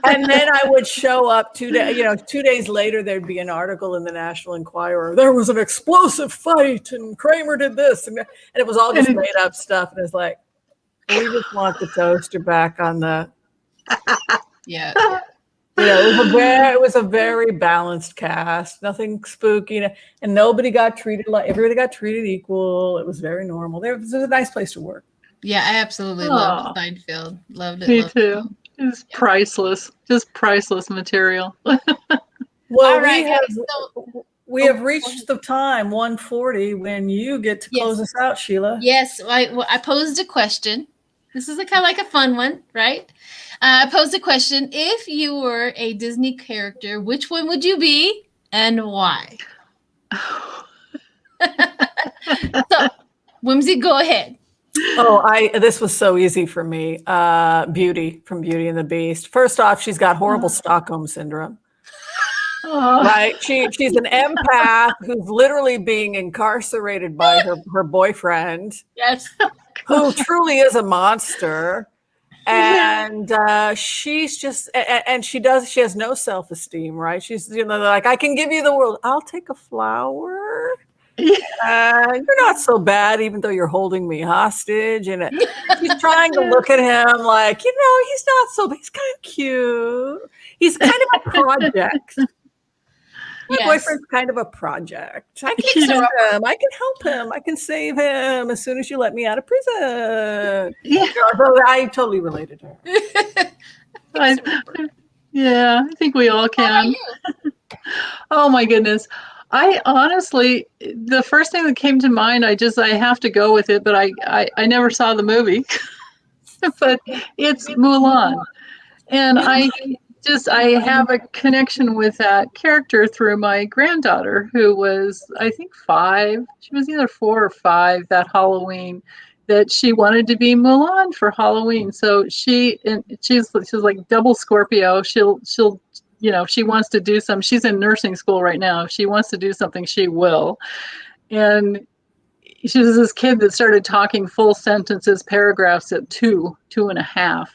And then I would show up 2 days later, there'd be an article in the National Enquirer. There was an explosive fight and Kramer did this. And it was all just made up stuff. And it's like, we just want the toaster back on the. Yeah. It was a very balanced cast, nothing spooky, and nobody got treated everybody got treated equal. It was very normal. It was a nice place to work. Yeah, I absolutely loved Seinfeld. Loved it. Me too. It's priceless. Just priceless material. Well, we have reached the time 1:40 when you get to close us out, Sheila. Yes, I posed a question. This is kind of like a fun one, right? I posed a question. If you were a Disney character, which one would you be and why? So, Whimsy, go ahead. This was so easy for me. Beauty from Beauty and the Beast. First off, she's got horrible Stockholm syndrome. Right? She's an empath who's literally being incarcerated by her boyfriend. Yes. Who truly is a monster. And she's just, and she has no self-esteem, right? She's, like, I can give you the world. I'll take a flower. You're not so bad, even though you're holding me hostage. And she's trying to look at him like, he's not so bad. He's kind of cute. He's kind of a project. My boyfriend's kind of a project. I can help him. I can help him. I can save him as soon as you let me out of prison. I totally related to her. I think we all can. Oh my goodness. I honestly, the first thing that came to mind, I have to go with it, but I never saw the movie. But it's Mulan. And I have a connection with that character through my granddaughter, who was, I think, 5. She was either 4 or 5 that Halloween, that she wanted to be Mulan for Halloween. So she's like double Scorpio. She'll she wants to do some. She's in nursing school right now. If she wants to do something, she will. And she was this kid that started talking full sentences, paragraphs at 2.5.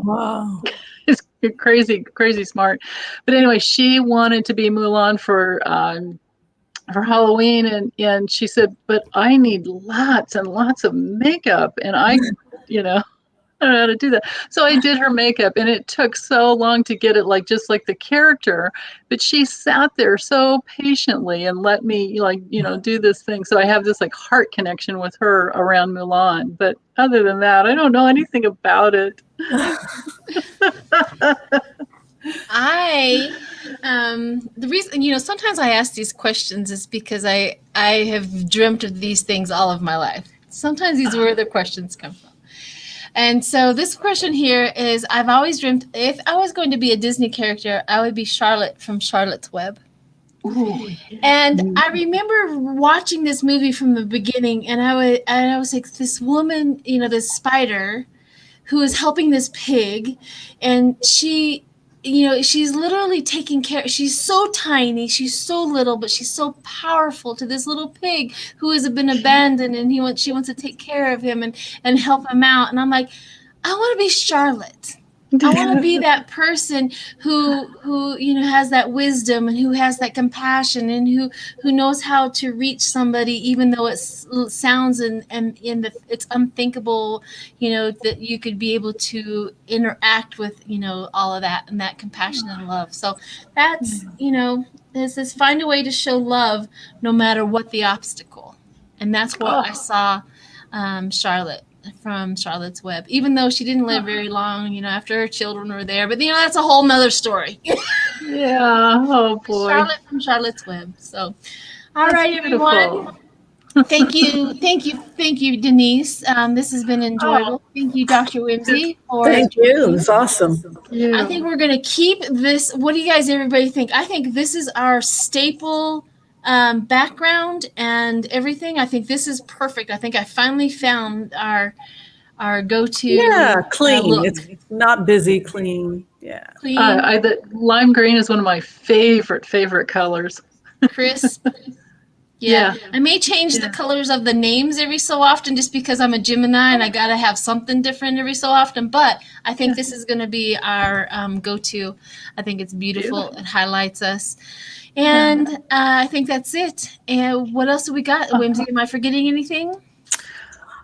Wow. It's crazy smart. But anyway, she wanted to be Mulan for Halloween, and she said, but I need lots and lots of makeup, and I don't know how to do that. So I did her makeup, and it took so long to get it just like the character, but she sat there so patiently and let me do this thing. So I have this heart connection with her around Mulan. But other than that, I don't know anything about it. The reason, sometimes I ask these questions is because I have dreamt of these things all of my life. Sometimes these are where the questions come from. And so this question here is, I've always dreamt, if I was going to be a Disney character, I would be Charlotte from Charlotte's Web. Ooh. And I remember watching this movie from the beginning, and I was like, this woman, this spider who is helping this pig, and she, she's literally taking care. She's so tiny, she's so little, but she's so powerful to this little pig who has been abandoned, and she wants to take care of him and help him out. And I'm like, I want to be Charlotte. I want to be that person who has that wisdom and who has that compassion and who knows how to reach somebody, even though it sounds and it's unthinkable, that you could be able to interact with, all of that and that compassion and love. So that's, this is find a way to show love no matter what the obstacle. And that's what I saw Charlotte from Charlotte's Web, even though she didn't live very long, after her children were there. But that's a whole nother story. Yeah. Oh boy. Charlotte from Charlotte's Web. So, all right, everyone. Thank you, Denise. This has been enjoyable. Thank you, Dr. Whimsy. Thank you. It was awesome. I think we're going to keep this. What do you guys, everybody think? I think this is our staple background and everything. I think this is perfect. I think I finally found our go-to. Yeah, clean. Look. It's not busy, clean. Yeah. Clean. The lime green is one of my favorite colors. Crisp. Yeah. I may change the colors of the names every so often just because I'm a Gemini and I got to have something different every so often. But I think this is going to be our go-to. I think it's beautiful. It highlights us. And I think that's it. And what else do we got, Whimsy? Am I forgetting anything?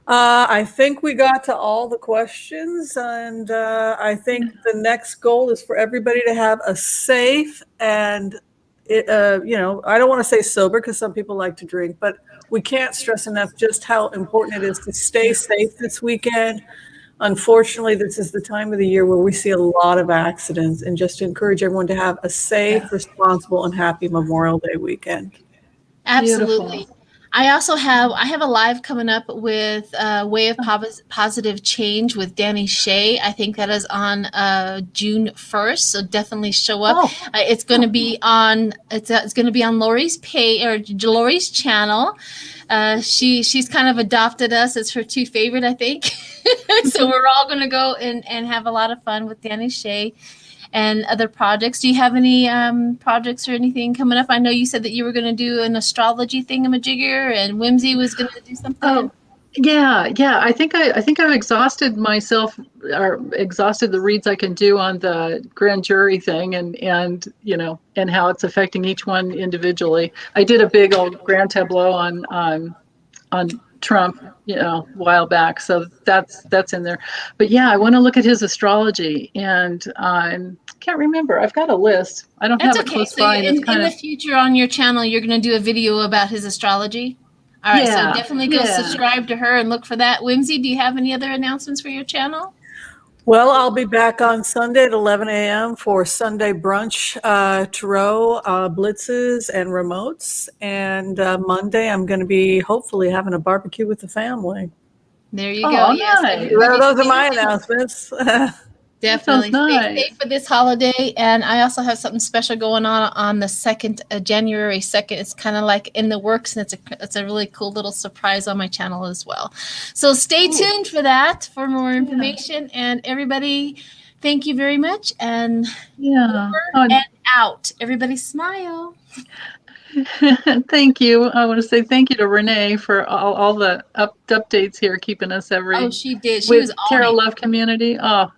I think we got to all the questions. And I think the next goal is for everybody to have a safe and I don't want to say sober because some people like to drink, but we can't stress enough just how important it is to stay safe this weekend. Unfortunately, this is the time of the year where we see a lot of accidents, and just to encourage everyone to have a safe, responsible, and happy Memorial Day weekend. Absolutely. Beautiful. I also have a live coming up with Way of Positive Change with Danny Shea. I think that is on June 1st, so definitely show up. It's going to be on Lori's Lori's channel. She's kind of adopted us as her 2 favorite, I think. So we're all going to go and have a lot of fun with Danny Shea and other projects. Do you have any projects or anything coming up? I know you said that you were going to do an astrology thingamajigger, and Whimsy was going to do something. Yeah, yeah. I think I've exhausted myself, or exhausted the reads I can do on the grand jury thing, and and how it's affecting each one individually. I did a big old grand tableau on Trump, a while back, so that's in there. But yeah, I want to look at his astrology, and can't remember. I've got a list. I don't That's have it okay. close So by, and it's in kind the of future on your channel, you're going to do a video about his astrology. All right. So yeah, definitely go yeah. subscribe to her and look for that. Whimsy, do you have any other announcements for your channel? Well, I'll be back on Sunday at 11 a.m. for Sunday brunch, tarot, blitzes, and remotes. And Monday, I'm going to be hopefully having a barbecue with the family. There you go. Oh, Yes, nice. everybody Those are stay my tuned. announcements. That sounds Definitely stay safe nice. for this holiday. And I also have something special going on the 2nd, January 2nd. It's kind of like in the works, and it's a really cool little surprise on my channel as well. So stay tuned for that for more information. And everybody, thank you very much. And Yeah. over and out. Everybody smile. Thank you. I want to say thank you to Renee for all the updates here, keeping us Oh, she did. She with was on Tarot it. Love Community. Oh,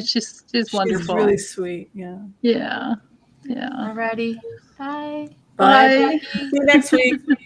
she's She's wonderful. really sweet. Yeah. Yeah. Yeah. Alrighty. Bye. Bye. Bye. See you next week.